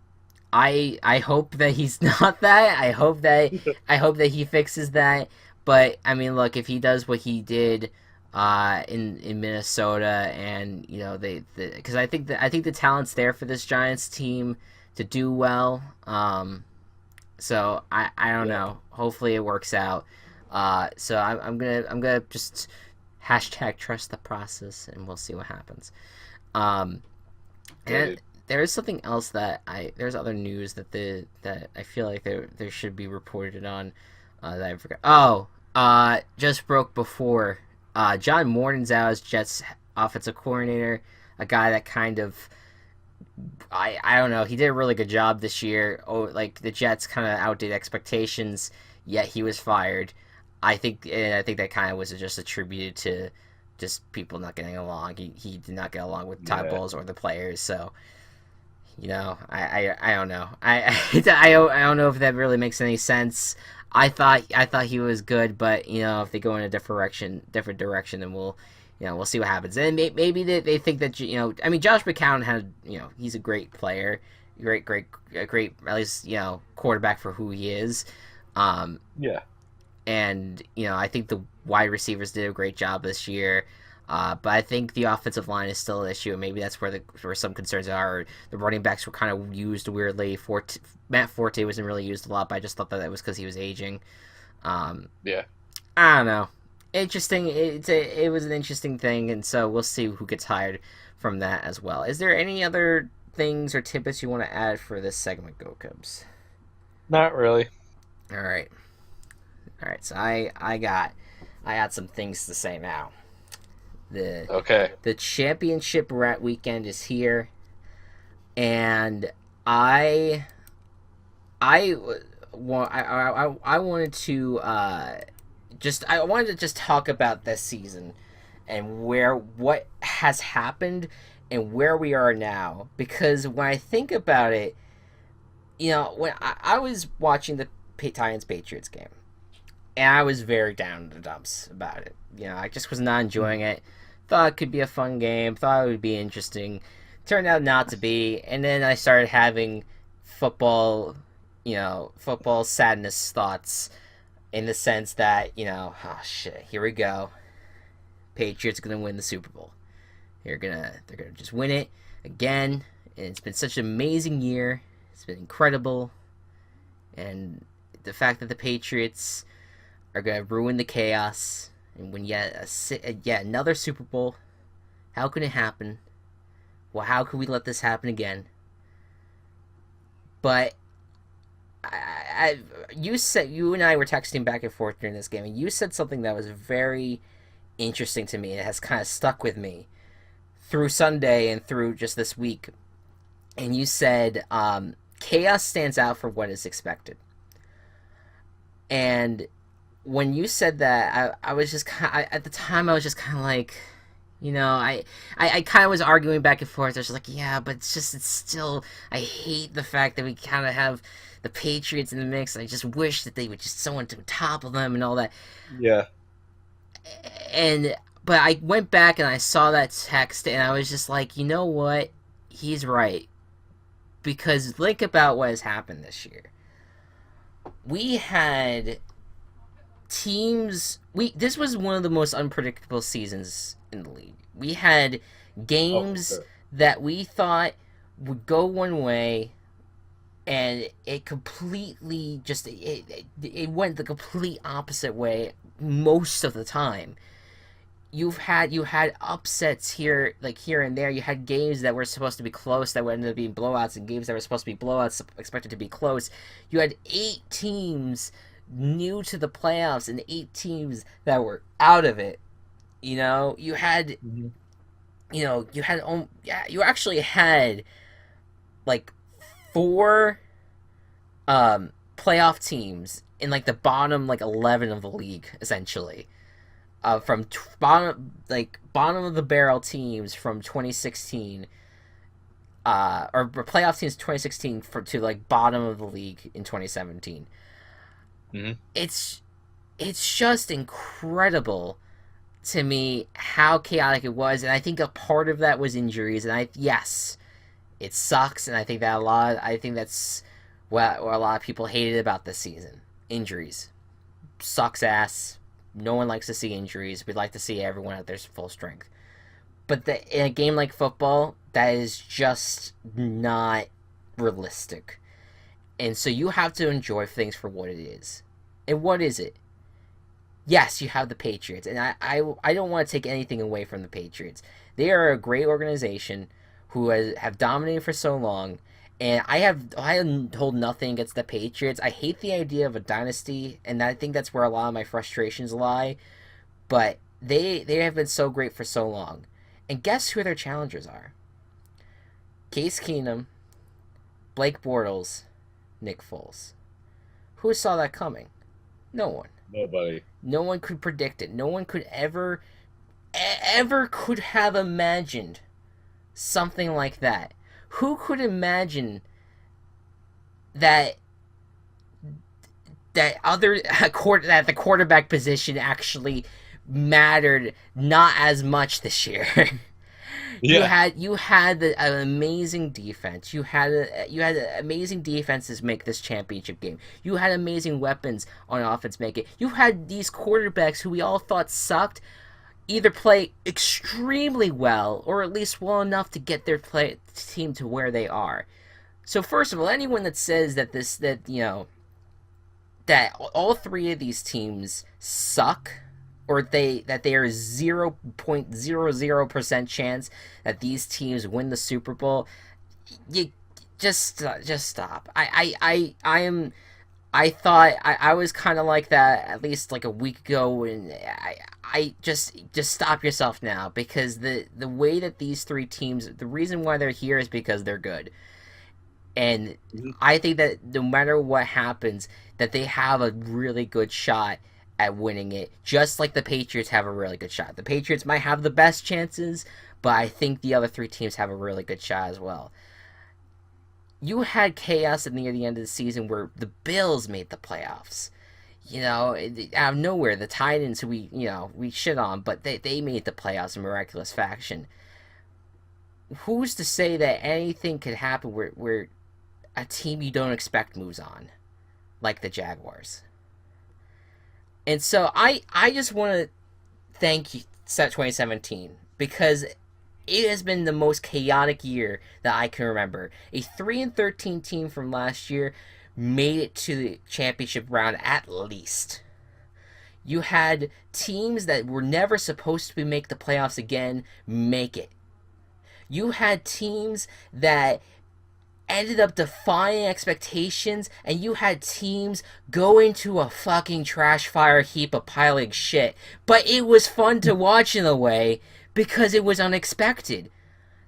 I hope that he's not that. I hope that he fixes that. But I mean, look, if he does what he did in Minnesota, and they because I think the talent's there for this Giants team to do well. So I don't Yeah. know. Hopefully it works out. So I'm gonna just hashtag trust the process, and we'll see what happens. Um, and Indeed. there is something else that there's other news that I feel like there should be reported on that I forgot. Oh, just broke before. John Morton's out as Jets offensive coordinator, a guy that kind of I don't know. He did a really good job this year. Oh, like the Jets kind of outdid expectations, yet he was fired. I think that kind of was just attributed to just people not getting along. He did not get along with Todd Yeah. Bowles or the players, so I don't know. I don't know if that really makes any sense. I thought he was good, but if they go in a different direction, then we'll see what happens. And maybe they think that I mean Josh McCown had he's a great player, great at least quarterback for who he is. Um, Yeah. and I think the wide receivers did a great job this year. But I think the offensive line is still an issue, and maybe that's where some concerns are. The running backs were kind of used weirdly. Matt Forte wasn't really used a lot, but I just thought that was because he was aging. Um, Yeah. I don't know. Interesting. It was an interesting thing, and so we'll see who gets hired from that as well. Is there any other things or tidbits you want to add for this segment, Go Cubs? Not really. All right, all right. So I got some things to say now. The Okay. the championship rat weekend is here, and I I I wanted to I wanted to just talk about this season and what has happened and where we are now, because when I think about it, when I was watching the Titans Patriots game, and I was very down in the dumps about it. I just was not enjoying it. Thought it could be a fun game. Thought it would be interesting. Turned out not to be. And then I started having football, football sadness thoughts, in the sense that oh shit, here we go. Patriots are gonna win the Super Bowl. They're gonna just win it again. And it's been such an amazing year. It's been incredible. And the fact that the Patriots are going to ruin the chaos and win yet another Super Bowl. How can it happen? Well, how could we let this happen again? But you and I were texting back and forth during this game, and you said something that was very interesting to me. It has kind of stuck with me through Sunday and through just this week. And you said chaos stands out for what is expected. And when you said that, I was just at the time I was just kind of like, I kind of was arguing back and forth. I was just like, yeah, but it's still, I hate the fact that we kind of have the Patriots in the mix. I just wish that they would just someone to topple them and all that. Yeah. and but I went back and I saw that text and I was just like, you know what? He's right. Because think about what has happened this year. We had teams. This was one of the most unpredictable seasons in the league. We had Oh, for games sure. that we thought would go one way, and it completely just it went the complete opposite way most of the time. You had upsets here, like here and there. You had games that were supposed to be close that ended up being blowouts, and games that were supposed to be blowouts expected to be close. You had 8 teams new to the playoffs and 8 teams that were out of it. You know, Mhm. yeah, you actually had like four playoff teams in like the bottom like 11 of the league essentially. From bottom of the barrel teams from 2016, or playoff teams 2016 to like bottom of the league in 2017. Mhm. It's it's just incredible to me how chaotic it was, and I think a part of that was injuries. And yes, it sucks, and I think that's what a lot of people hated about this season. Injuries sucks ass. No one likes to see injuries. We'd like to see everyone at their full strength. But in a game like football, that is just not realistic. And so you have to enjoy things for what it is. And what is it? Yes, you have the Patriots, and I don't want to take anything away from the Patriots. They are a great organization who have dominated for so long, and I hold nothing against the Patriots. I hate the idea of a dynasty, and I think that's where a lot of my frustrations lie. But they have been so great for so long, and guess who their challengers are? Case Keenum, Blake Bortles, Nick Foles. Who saw that coming? No one. Nobody. No one could predict it. No one could ever could have imagined something like that. Who could imagine that that the quarterback position actually mattered not as much this year? Yeah. You had an amazing defense. You had amazing defenses make this championship game. You had amazing weapons on offense make it. You had these quarterbacks who we all thought sucked either play extremely well or at least well enough to get their team to where they are. So first of all, anyone that says that all three of these teams suck, or that they are 0.00% chance that these teams win the Super Bowl, you just stop. I thought I was kind of like that at least like a week ago, and I just stop yourself now, because the way that these three teams, the reason why they're here is because they're good. And Mhm. I think that no matter what happens, that they have a really good shot at winning it, just like the Patriots have a really good shot. The Patriots might have the best chances, but I think the other three teams have a really good shot as well. You had chaos near the end of the season where the Bills made the playoffs. You know, out of nowhere, the Titans, who we shit on, but they made the playoffs in miraculous fashion. Who's to say that anything could happen where a team you don't expect moves on, like the Jaguars? And so I just want to thank you, set 2017, because it has been the most chaotic year that I can remember. A 3-13 team from last year made it to the championship round at least. You had teams that were never supposed to make the playoffs again make it. You had teams that ended up defying expectations, and you had teams go into a fucking trash fire heap of piling shit. But it was fun to watch in a way because it was unexpected.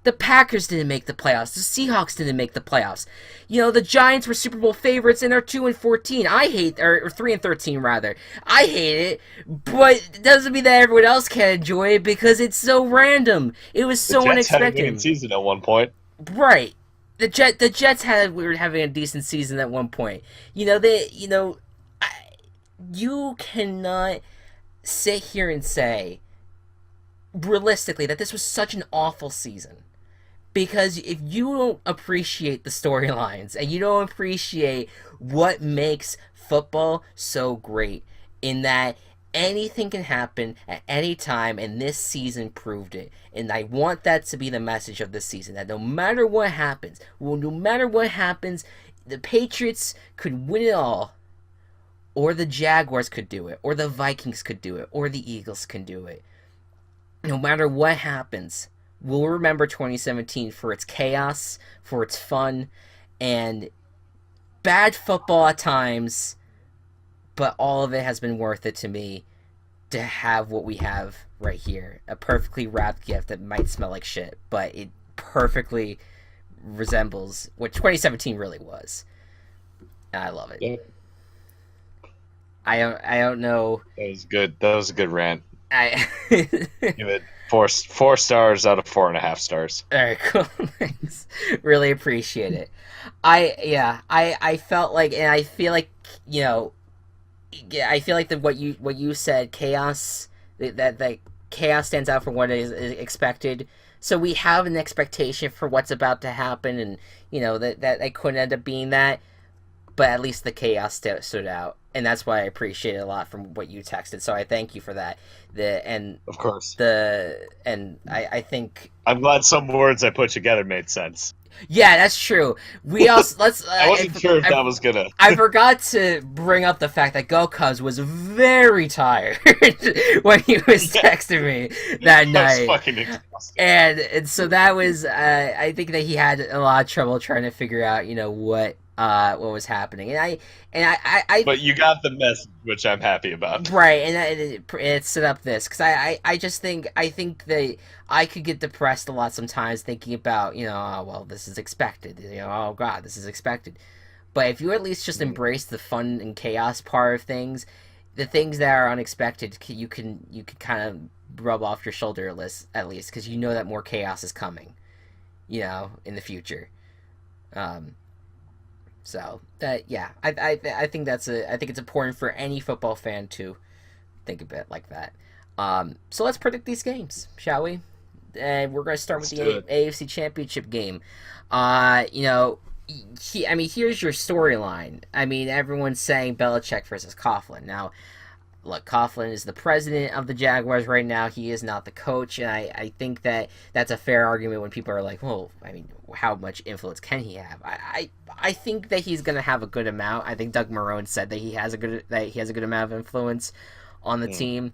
The Packers didn't make the playoffs. The Seahawks didn't make the playoffs. You know, the Giants were Super Bowl favorites and they're 2-14. I hate, or 3-13 rather. I hate it, but it doesn't mean that everyone else can enjoy it because it's so random. It was The so Jets had a winning unexpected. season at one point. Right. The Jets were having a decent season at one point. You know, I, you cannot sit here and say realistically that this was such an awful season. Because if you don't appreciate the storylines and you don't appreciate what makes football so great, in that anything can happen at any time, and this season proved it. And I want that to be the message of this season, that no matter what happens, the Patriots could win it all, or the Jaguars could do it, or the Vikings could do it, or the Eagles can do it. No matter what happens, we'll remember 2017 for its chaos, for its fun, and bad football at times, but all of it has been worth it to me to have what we have right here. A perfectly wrapped gift that might smell like shit, but it perfectly resembles what 2017 really was. And I love it. Yeah. I don't know. That was good. That was a good rant. I Give it four stars out of 4.5 stars. All right, cool. Thanks. Really appreciate it. I felt like, and I feel like, I feel like what you said, chaos, that chaos stands out for what is expected. So we have an expectation for what's about to happen, and that couldn't end up being that, but at least the chaos stood out, and that's why I appreciate it a lot from what you texted. So I thank you for that. Of course. I think I'm glad some words I put together made sense. Yeah, that's true. We also let's. I wasn't sure if that was gonna. I forgot to bring up the fact that Go Cubs was very tired when he was texting me that night. That was fucking exhausting. And so that was. I think that he had a lot of trouble trying to figure out, what was happening, and I. But you got the message, which I'm happy about. Right, and it set up this because I just think that I could get depressed a lot sometimes thinking about oh well, this is expected, oh god, this is expected. But if you at least just embrace the fun and chaos part of things, the things that are unexpected, you can kind of rub off your shoulder at least because you know that more chaos is coming, in the future. So that I think I think it's important for any football fan to think a bit like that. So let's predict these games, shall we? And we're going to start with the AFC Championship game. Here's your storyline. I mean, everyone's saying Belichick versus Coughlin. Now, look, Coughlin is the president of the Jaguars right now. He is not the coach, and I think that's a fair argument when people are like, well, I mean, how much influence can he have? I think that he's going to have a good amount. I think Doug Marrone said that he has a good amount of influence on the team.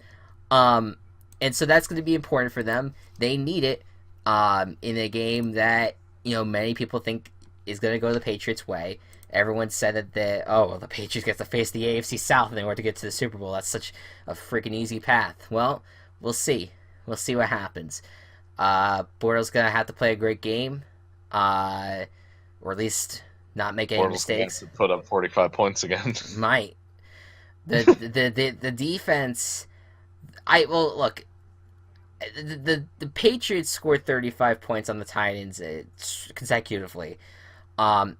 And so that's going to be important for them. They need it in a game that many people think is going to go the Patriots' way. Everyone said that the Patriots get to face the AFC South in order to get to the Super Bowl. That's such a freaking easy path. Well, we'll see. We'll see what happens. Bortles going to have to play a great game, or at least not make any mistakes. To put up 45 points again. Might. The defense. Look. The Patriots scored 35 points on the Titans consecutively. And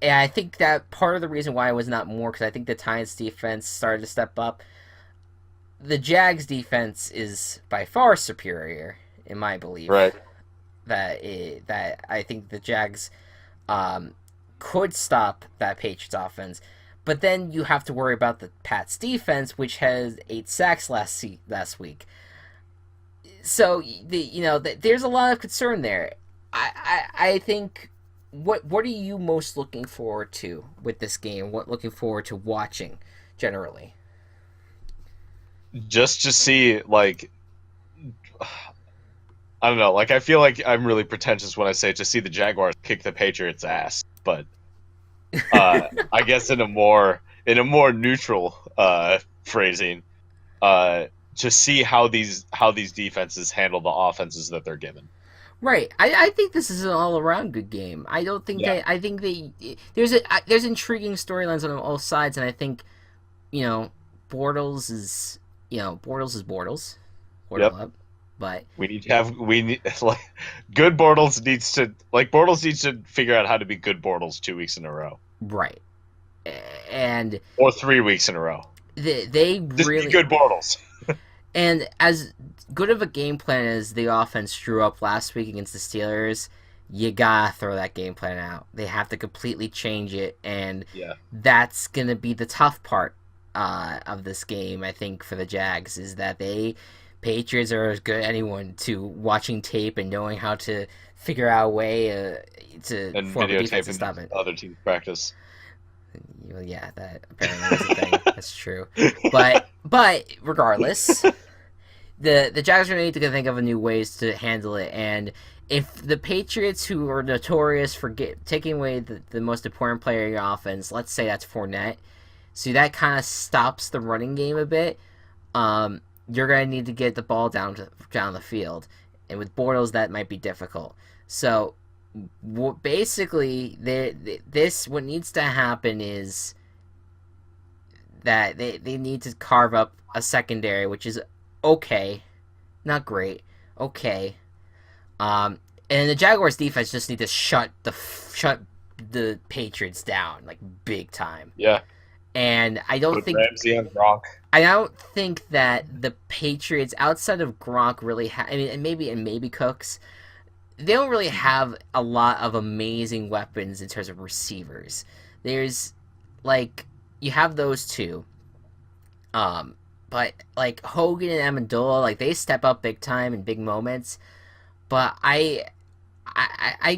I think that part of the reason why it was not more, because I think the Titans defense started to step up. The Jags defense is by far superior, in my belief. Right. That I think the Jags could stop that Patriots offense. But then you have to worry about the Pats defense, which has 8 sacks last week. So there's a lot of concern there. I think. What are you most looking forward to with this game? What looking forward to watching generally? Just to see, I don't know. I feel like I'm really pretentious when I say to see the Jaguars kick the Patriots' ass, but I guess in a more neutral phrasing, to see how these defenses handle the offenses that they're given. Right. I think this is an all-around good game. I don't think I think there's intriguing storylines on all sides, and I think, Bortles is Bortles. Yep. Up, but good Bortles needs to figure out how to be good Bortles 2 weeks in a row. Right. And or 3 weeks in a row. They just really be good Bortles. And as good of a game plan as the offense drew up last week against the Steelers, you gotta throw that game plan out. They have to completely change it, and Yeah. that's gonna be the tough part of this game. I think for the Jags is that Patriots are as good as anyone to watching tape and knowing how to figure out a way to And form a defense to videotaping stop it. other teams practice. Well, yeah, that apparently is a thing. That's true. But regardless, the Jags are going to need to think of new ways to handle it. And if the Patriots, who are notorious for taking away the most important player in your offense, let's say that's Fournette, so that kind of stops the running game a bit. You're going to need to get the ball down the field, and with Bortles that might be difficult. So basically, what needs to happen is that they need to carve up a secondary, which is okay, not great, okay. And the Jaguars defense just need to shut the Patriots down like big time. Yeah. And I don't think Ramsey and Gronk. I don't think that the Patriots, outside of Gronk, really I mean, and maybe Cooks, they don't really have a lot of amazing weapons in terms of receivers. There's like you have those two, but like Hogan and Amendola, like they step up big time in big moments. But I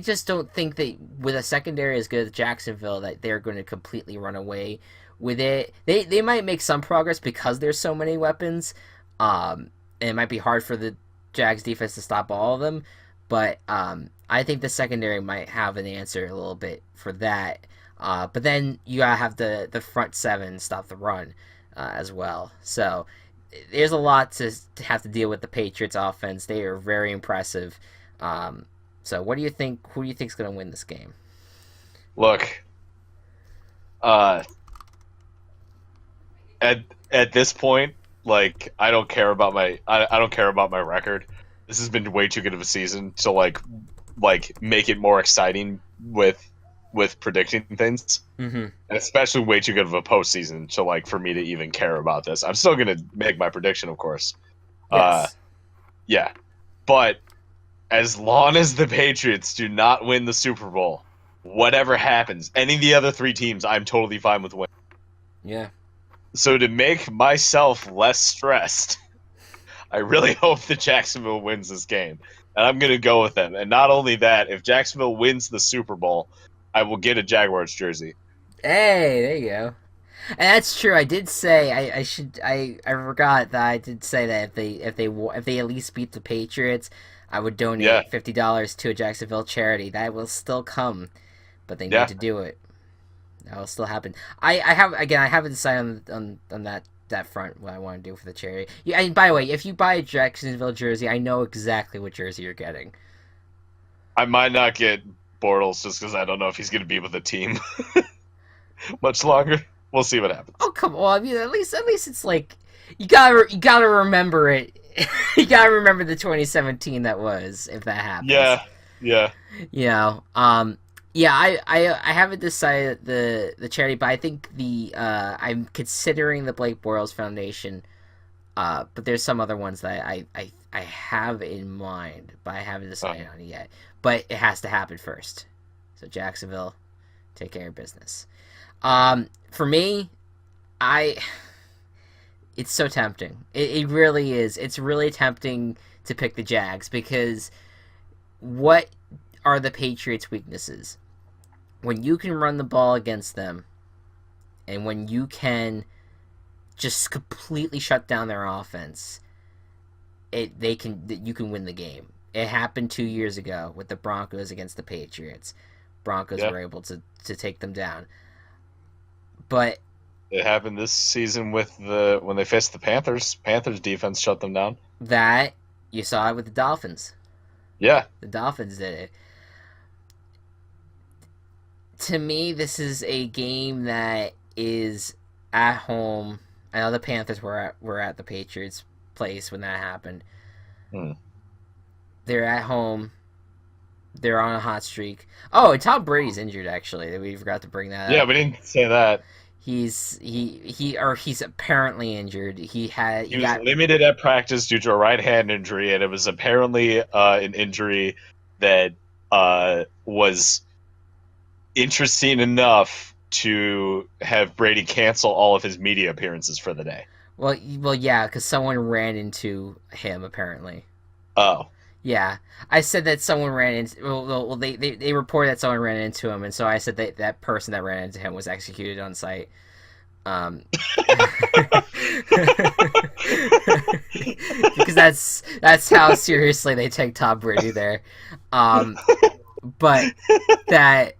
just don't think that with a secondary as good as Jacksonville that they're going to completely run away with it. They might make some progress because there's so many weapons, and it might be hard for the Jags defense to stop all of them. But I think the secondary might have an answer a little bit for that. But then you gotta have the front seven stop the run as well. So there's a lot to have to deal with the Patriots offense. They are very impressive. So what do you think? Who do you think is going to win this game? Look, at this point, like I don't care about I don't care about my record. This has been way too good of a season to like make it more exciting with predicting things, and especially way too good of a postseason to like for me to even care about this. I'm still gonna make my prediction, of course. Yes. Yeah, but as long as the Patriots do not win the Super Bowl, whatever happens, any of the other three teams, I'm totally fine with winning. Yeah. So to make myself less stressed, I really hope that Jacksonville wins this game. And I'm going to go with them. And not only that, if Jacksonville wins the Super Bowl, I will get a Jaguars jersey. Hey, there you go. And that's true. I did say I forgot that I did say that if they at least beat the Patriots, I would donate $50 to a Jacksonville charity. That will still come, but they need to do it. That will still happen. I haven't decided on that front what I want to do for the charity. Yeah, and by the way, if you buy a Jacksonville jersey, I know exactly what jersey you're getting. I might not get Bortles just because I don't know if he's going to be with the team much longer. We'll see what happens. Oh come on! I mean, at least it's like you gotta remember it. You gotta remember the 2017 that was if that happens. Yeah. You know, yeah. I haven't decided the charity, but I think I'm considering the Blake Bortles Foundation. But there's some other ones that I have in mind, but I haven't decided on it yet. But it has to happen first. So Jacksonville, take care of business. For me, it's so tempting. It really is. It's really tempting to pick the Jags because what are the Patriots' weaknesses? When you can run the ball against them, and when you can just completely shut down their offense, you can win the game. It happened 2 years ago with the Broncos against the Patriots. Broncos were able to take them down. But it happened this season with when they faced the Panthers. Panthers defense shut them down. That you saw it with the Dolphins. Yeah, the Dolphins did it. To me, this is a game that is at home. I know the Panthers were at the Patriots' place when that happened. They're at home. They're on a hot streak. Oh, and Tom Brady's injured, actually. We forgot to bring that up. Yeah, we didn't say that. he's apparently injured. He He was got limited at practice due to a right hand injury, and it was apparently an injury that was interesting enough to have Brady cancel all of his media appearances for the day. well yeah, because someone ran into him apparently. Oh, Yeah, I said that someone ran into. They reported that someone ran into him, and so I said that that person that ran into him was executed on site. Um, because that's how seriously they take Tom Brady there. Um, but that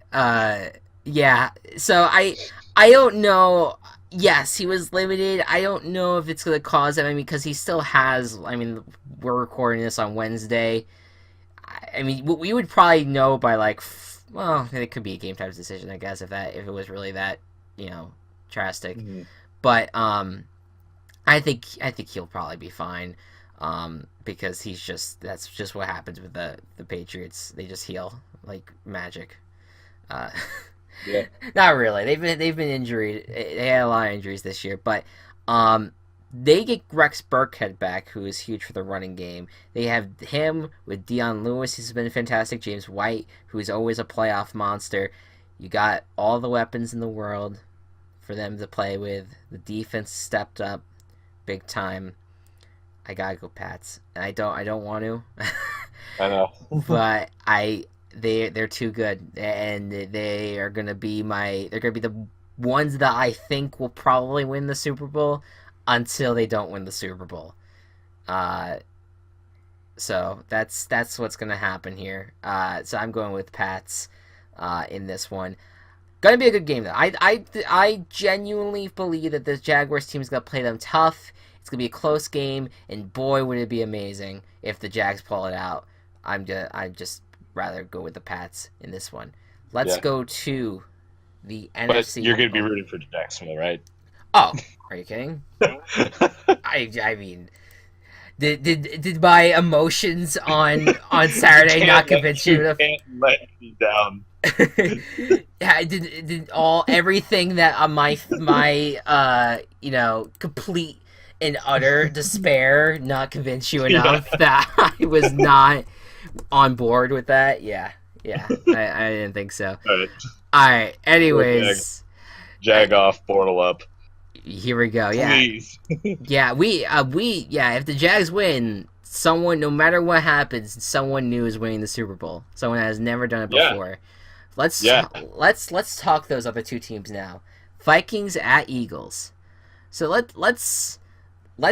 yeah. So I don't know. Yes, he was limited. I don't know if it's going to cause him. I mean, because he still has. I mean, we're recording this on Wednesday. I mean, we would probably know by like, well, it could be a game time decision, I guess, if it was really that, drastic. mm-hmm. But I think he'll probably be fine, because that's just what happens with the Patriots. They just heal like magic. Uh, Yeah. Not really. They've been injured. They had a lot of injuries this year, but um, they get Rex Burkhead back, who is huge for the running game. They have him with Dion Lewis, who's been fantastic. James White, who's always a playoff monster. You got all the weapons in the world for them to play with. The defense stepped up big time. I gotta go Pats, and I don't want to, I know. but they're too good, and they're gonna be the ones that I think will probably win the Super Bowl until they don't win the Super Bowl. Uh, so that's what's gonna happen here. So I'm going with Pats in this one. Gonna be a good game though. I genuinely believe that the Jaguars team is gonna play them tough. It's gonna be a close game, and boy, would it be amazing if the Jags pull it out. I just rather go with the Pats in this one. Let's Yeah. go to the But NFC. you're going to be rooting for Jacksonville, right? Oh, are you kidding? I mean, did my emotions on Saturday not convince you? You can't let me down. Yeah, did all everything that on my complete and utter despair not convince you enough that I was not on board with that? Yeah, I didn't think so. Right. All right. Anyways, Jag off, portal up. here we go. Please. Yeah. If the Jags win, someone, no matter what happens, someone new is winning the Super Bowl. Someone that has never done it before. Let's talk those other two teams now. Vikings at Eagles. So let's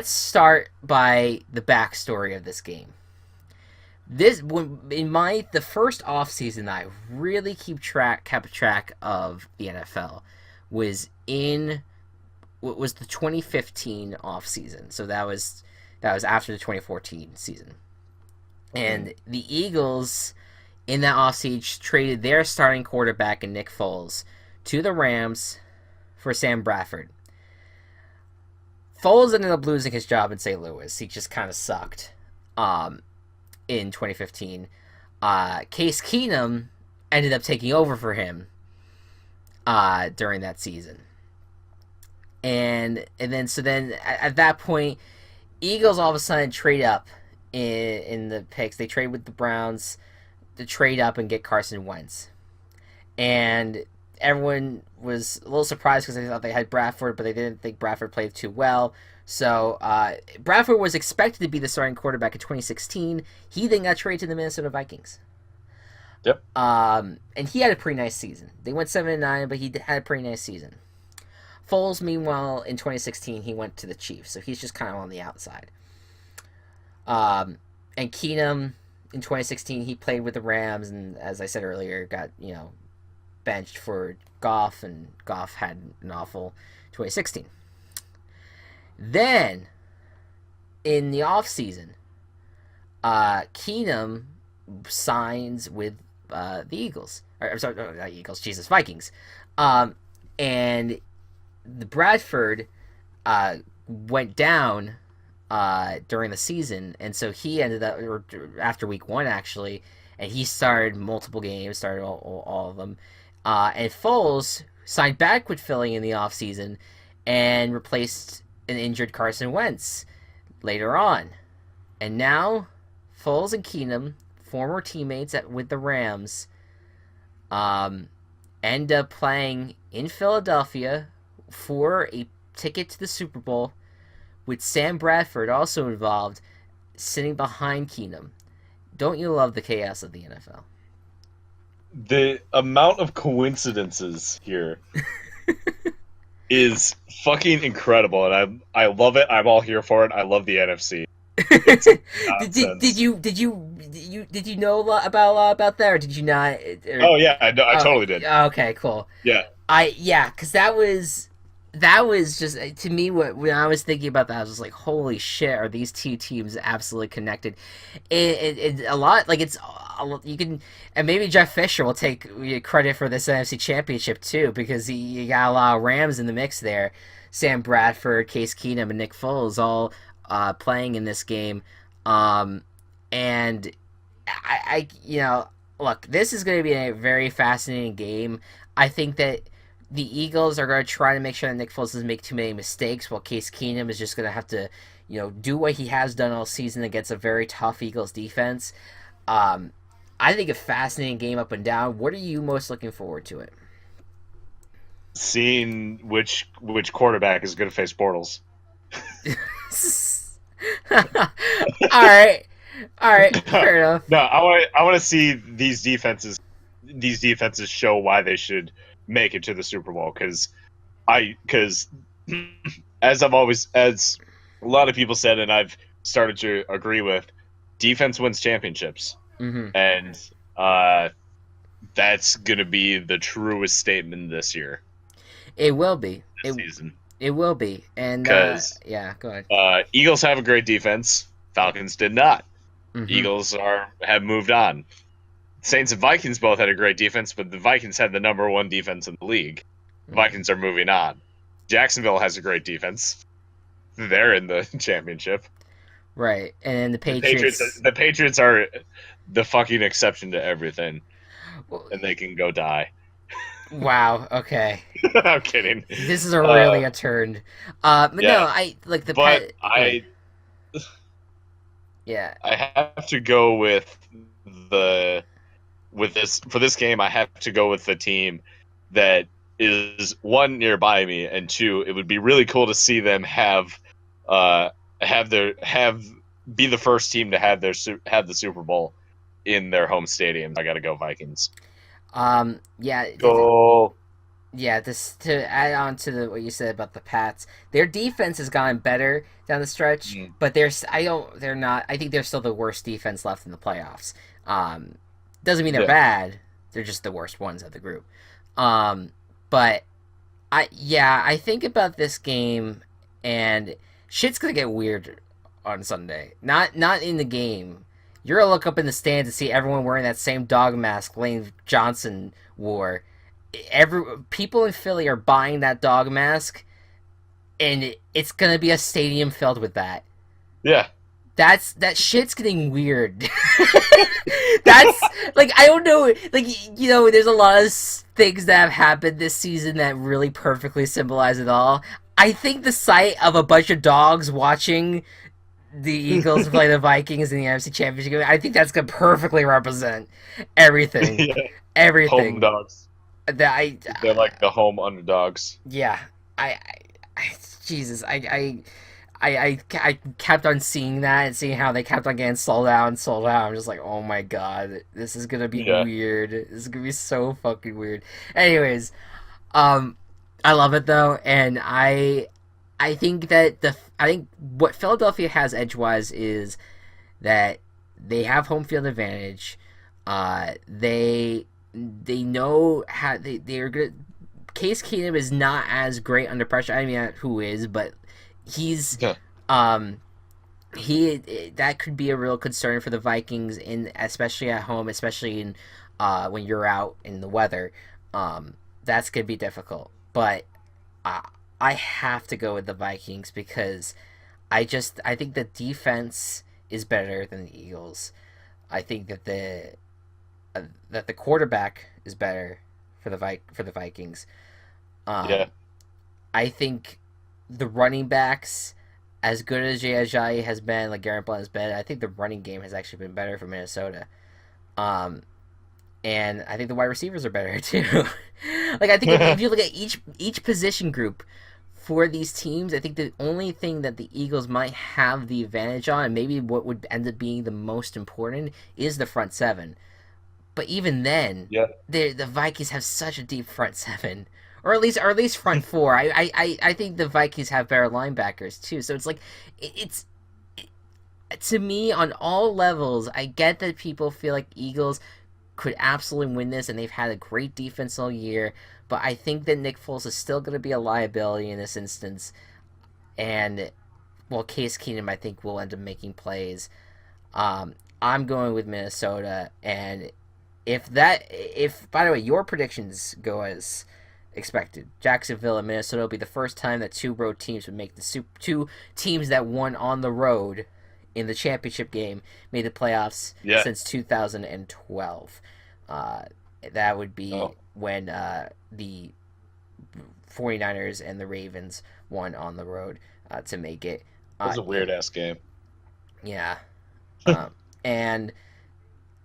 start by the backstory of this game. The first offseason that I really kept track of the NFL was in what was the 2015 offseason. So that was after the 2014 season. And the Eagles in that offseason traded their starting quarterback in Nick Foles to the Rams for Sam Bradford. Foles ended up losing his job in St. Louis. He just kind of sucked. In 2015, Case Keenum ended up taking over for him during that season, and then at that point, Eagles all of a sudden trade up in the picks. They trade with the Browns to trade up and get Carson Wentz, and everyone was a little surprised because they thought they had Bradford, but they didn't think Bradford played too well. So Bradford was expected to be the starting quarterback in 2016. He then got traded to the Minnesota Vikings. Yep. And he had a pretty nice season. They went 7-9, but he had a pretty nice season. Foles, meanwhile, in 2016, he went to the Chiefs, so he's just kind of on the outside. And Keenum, in 2016, he played with the Rams, and as I said earlier, got benched for Goff, and Goff had an awful 2016. Then, in the offseason, Keenum signs with the Eagles. I'm sorry, not Eagles, Jesus, Vikings. And the Bradford went down during the season, and so he ended up, or after week one actually, and he started multiple games, started all of them. And Foles, signed back with Philly in the offseason and replaced an injured Carson Wentz later on. And now, Foles and Keenum, former teammates with the Rams, um, end up playing in Philadelphia for a ticket to the Super Bowl with Sam Bradford also involved, sitting behind Keenum. Don't you love the chaos of the NFL? The amount of coincidences here is fucking incredible, and I love it. I'm all here for it. I love the NFC. It's nonsense. Did you know a lot about that, or did you not? Oh yeah, I Oh, totally did. okay, cool. Yeah, Yeah, because that was just to me when I was thinking about that, I was just like, holy shit, are these two teams absolutely connected? It a lot like you can, and maybe Jeff Fisher will take credit for this NFC Championship too, because you got a lot of Rams in the mix there. Sam Bradford, Case Keenum, and Nick Foles all playing in this game, and look, this is going to be a very fascinating game. I think that the Eagles are going to try to make sure that Nick Foles doesn't make too many mistakes, while Case Keenum is just going to have to, do what he has done all season against a very tough Eagles defense. Um, I think a fascinating game up and down. What are you most looking forward to it? seeing which quarterback is going to face Bortles. All right, fair enough. No, I want to see these defenses show why they should make it to the Super Bowl, because as a lot of people said, and I've started to agree with, defense wins championships, Hmm. and that's gonna be the truest statement this year, It will be. this season, It will be. And because yeah, go ahead. Eagles have a great defense. Falcons did not. Hmm. Eagles have moved on. Saints and Vikings both had a great defense, but the Vikings had the number one defense in the league. The Vikings are moving on. Jacksonville has a great defense. They're in the championship. Right, and then the The Patriots, Patriots. the Patriots are the fucking exception to everything, Well, and they can go die. wow. Okay. I'm kidding. This is a really a turn. But no, Yeah, I like the but pet. Go ahead. I Yeah. I have to go the with this for this game. I have to go with the team that is, one, nearby me, and two, it would be really cool to see them uh have be the first team to have the Super Bowl in their home stadium. I got to go Vikings. Yeah. Go. Yeah. This to add on to what you said about the Pats. Their defense has gotten better down the stretch, Mm, but they're not. I think they're still the worst defense left in the playoffs. Doesn't mean they're yeah. bad. They're just the worst ones of the group. Um, but I think about this game, and shit's gonna get weird on Sunday. Not in the game. You're gonna look up in the stands and see everyone wearing that same dog mask Lane Johnson wore. Every People in Philly are buying that dog mask, and it's gonna be a stadium filled with that. Yeah. That shit's getting weird. That's like, I don't know, like, there's a lot of things that have happened this season that really perfectly symbolize it all. I think the sight of a bunch of dogs watching the Eagles play the Vikings in the NFC Championship game, I think that's gonna perfectly represent everything. Yeah. Home Everything dogs. that They're like the home underdogs. yeah, I Jesus, I kept on seeing that and seeing how they kept on getting sold out and sold out. I'm just like, oh my god, this is gonna be Yeah. weird. This is gonna be so fucking weird. Anyways, um, I love it though, and I think that I think what Philadelphia has edgewise is that they have home field advantage. They know how they're good. Case Keenum is not as great under pressure. I mean, who is, but he's Yeah. um he that could be a real concern for the Vikings, in especially at home, especially in when you're out in the weather. That's gonna be difficult, but I I have to go with the Vikings because I think the defense is better than the Eagles. I think that the quarterback is better for the Vikings. Yeah. Um, I think the running backs, as good as Jay Ajayi has been, like Garrett Blunt has been, I think the running game has actually been better for Minnesota. Um, and I think the wide receivers are better too. Like I think if you look at each position group for these teams, I think the only thing that the Eagles might have the advantage on, and maybe what would end up being the most important, is the front seven. But even then, Yeah. the Vikings have such a deep front seven, or at least front four. I think the Vikings have better linebackers too. So it's like it's to me on all levels. I get that people feel like Eagles could absolutely win this, and they've had a great defense all year. But I think that Nick Foles is still going to be a liability in this instance, and well, Case Keenum I think will end up making plays. I'm going with Minnesota, and if by the way your predictions go as expected, Jacksonville and Minnesota will be the first time that two road teams would make two teams that won on the road in the championship game made the playoffs Yeah. since 2012. Uh, that would be Oh, when the 49ers and the Ravens won on the road to make it. that was a weird ass game. Yeah. Um, and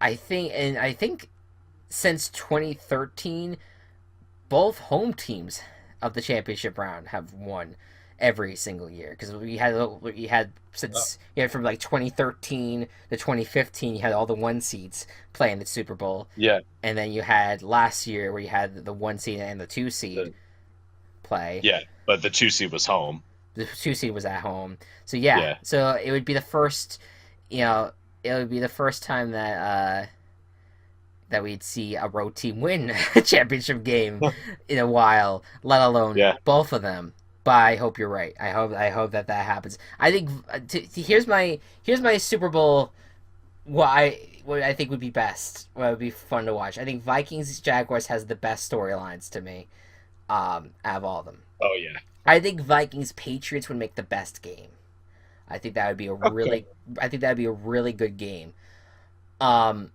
I think since 2013, both home teams of the championship round have won every single year because we had Oh, since you had from like 2013 to 2015 you had all the one seeds playing the Super Bowl, yeah. and then you had last year where you had the one seed and the two seed The, play. yeah. But the 2 seed was home. The two seed was at home, so yeah, Yeah. so it would be the first, you know, it would be the first time that we'd see a road team win a championship game in a while, let alone Yeah. both of them. But I hope you're right. I hope that happens. I think here's my Super Bowl. What I think would be best. What would be fun to watch. I think Vikings Jaguars has the best storylines to me. Out of all of them, Oh yeah. I think Vikings Patriots would make the best game. I think that would be a Okay. really. I think that would be a really good game. Um,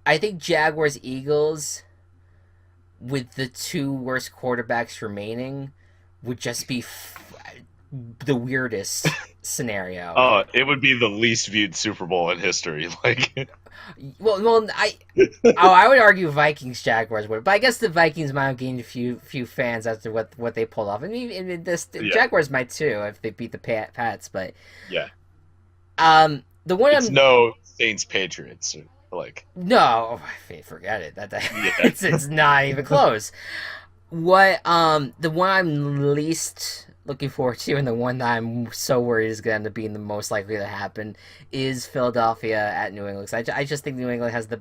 I think Jaguars Eagles with the two worst quarterbacks remaining would just be the weirdest scenario. Oh, it would be the least viewed Super Bowl in history. Like, Well, I would argue Vikings Jaguars would, but I guess the Vikings might have gained a few fans after what they pulled off. I mean, the yeah, Jaguars might too if they beat the Pats, but yeah. the one It's I'm no Saints Patriots. Like, no, forget it. yeah. It's not even close. What the one I'm least looking forward to, and the one that I'm so worried is going to end up being the most likely to happen, is Philadelphia at New England. 'Cause I just think New England has the.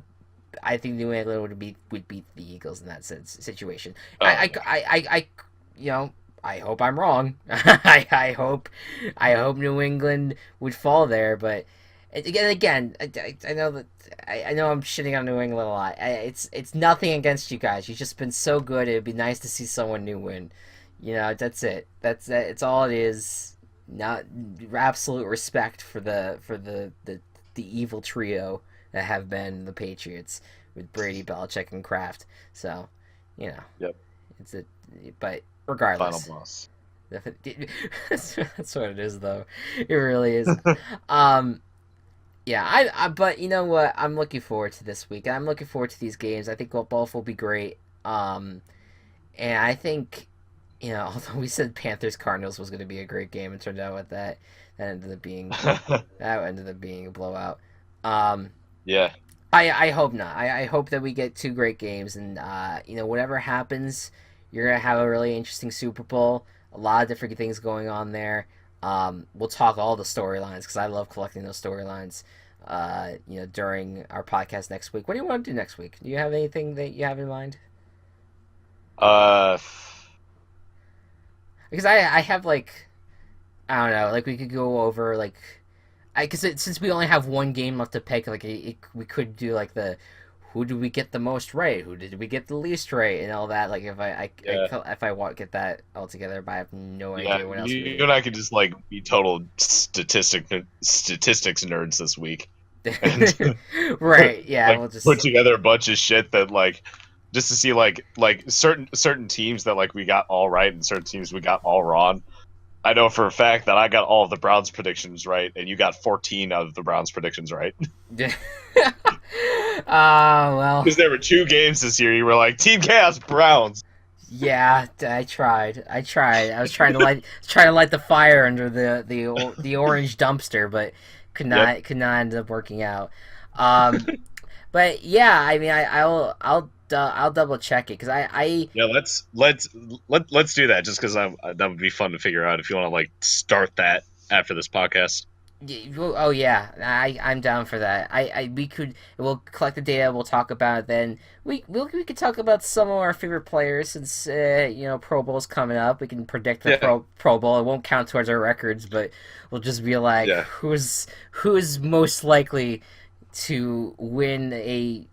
I think New England would beat the Eagles in that situation. Oh yeah. You know, I hope I'm wrong. I hope New England would fall there, but again, I know that I know I'm shitting on New England a lot. It's nothing against you guys. You've just been so good. It'd be nice to see someone new win. You know, that's it. That's it. It's all it is. Not absolute respect for the evil trio that have been the Patriots with Brady, Belichick, and Kraft. So, you know, Yep. it's a. But Final regardless, boss. that's what it is, though. It really is. Um, yeah, but you know what? I'm looking forward to this week. I'm looking forward to these games. I think both will be great. And I think, although we said Panthers Cardinals was going to be a great game, it turned out with that ended up being a blowout. Um, Yeah. I hope not. I hope that we get two great games, and whatever happens, you're gonna have a really interesting Super Bowl. A lot of different things going on there. We'll talk all the storylines because I love collecting those storylines. During our podcast next week. What do you want to do next week? Do you have anything that you have in mind? Uh, Because I have like, I don't know, like we could go over like, because since we only have one game left to pick, like we could do like the who did we get the most right, who did we get the least right, and all that. Like yeah. if I want get that all together, but I have no Yeah. idea what else You we and I could just like be total statistics nerds this week and right. Yeah, like we'll just put together a bunch of shit that like just to see like certain teams that like we got all right and certain teams we got all wrong. I know for a fact that I got all of the Browns predictions right, and you got 14 out of the Browns predictions right. Well, Because there were 2 games this year. You were like Team Chaos Browns. yeah, I tried. I was trying to light the fire under the orange dumpster, but Yep. could not end up working out. Um, but yeah, I mean, I'll double check it because Yeah, let's do that just because that would be fun to figure out if you want to like start that after this podcast. Oh yeah, I'm down for that. We'll collect the data. We'll talk about it then. We could talk about some of our favorite players since Pro Bowl's coming up. We can predict the Yeah, Pro Bowl. It won't count towards our records, but we'll just be like yeah. who's most likely to win a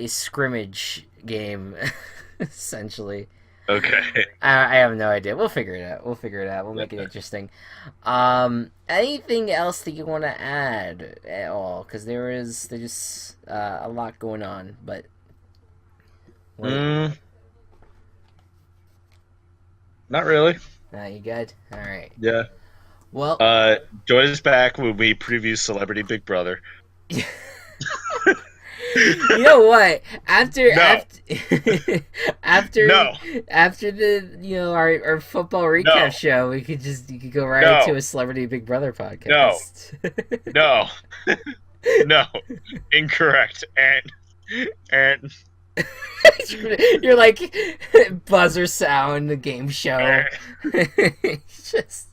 scrimmage game, essentially. Okay. I have no idea. We'll figure it out. We'll make it interesting. Anything else that you want to add at all? Because there's just a lot going on. But Mm, not really. you good? All right. Yeah. Well, Join us back when we preview Celebrity Big Brother. you know what? After No. after No. after the our football recap No. show, you could go right No. into a Celebrity Big Brother podcast. No. No. Incorrect. And You're like buzzer sound, the game show. Just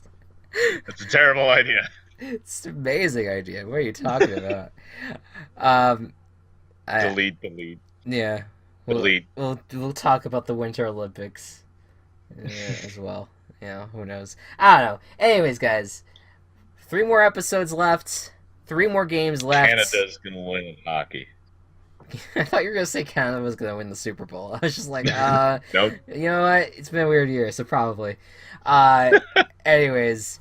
That's a terrible idea. it's an amazing idea. What are you talking about? Um, Delete. yeah, Delete. we'll talk about the Winter Olympics as well. Who knows? I don't know. Anyways, guys, 3 more episodes left. 3 more games left. Canada's gonna win in hockey. I thought you were gonna say Canada was gonna win the Super Bowl. I was just like, Nope. you know what? It's been a weird year, so probably. Anyways,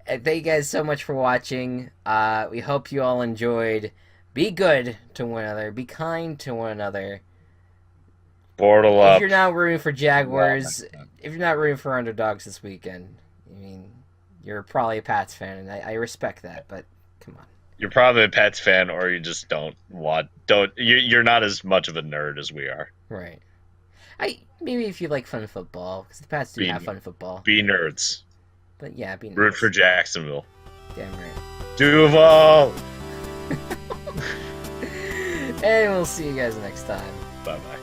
thank you guys so much for watching. We hope you all enjoyed. Be good to one another. Be kind to one another. Bortle If up. you're not rooting for Jaguars, if you're not rooting for underdogs this weekend, I mean, you're probably a Pats fan, and I respect that. But come on. You're probably a Pets fan, or you just you're not as much of a nerd as we are. Right. Maybe if you like fun football, because the Pats do have fun football. Be nerds. But yeah, be Root nice. for Jacksonville. Damn right. Duval. And we'll see you guys next time. Bye bye.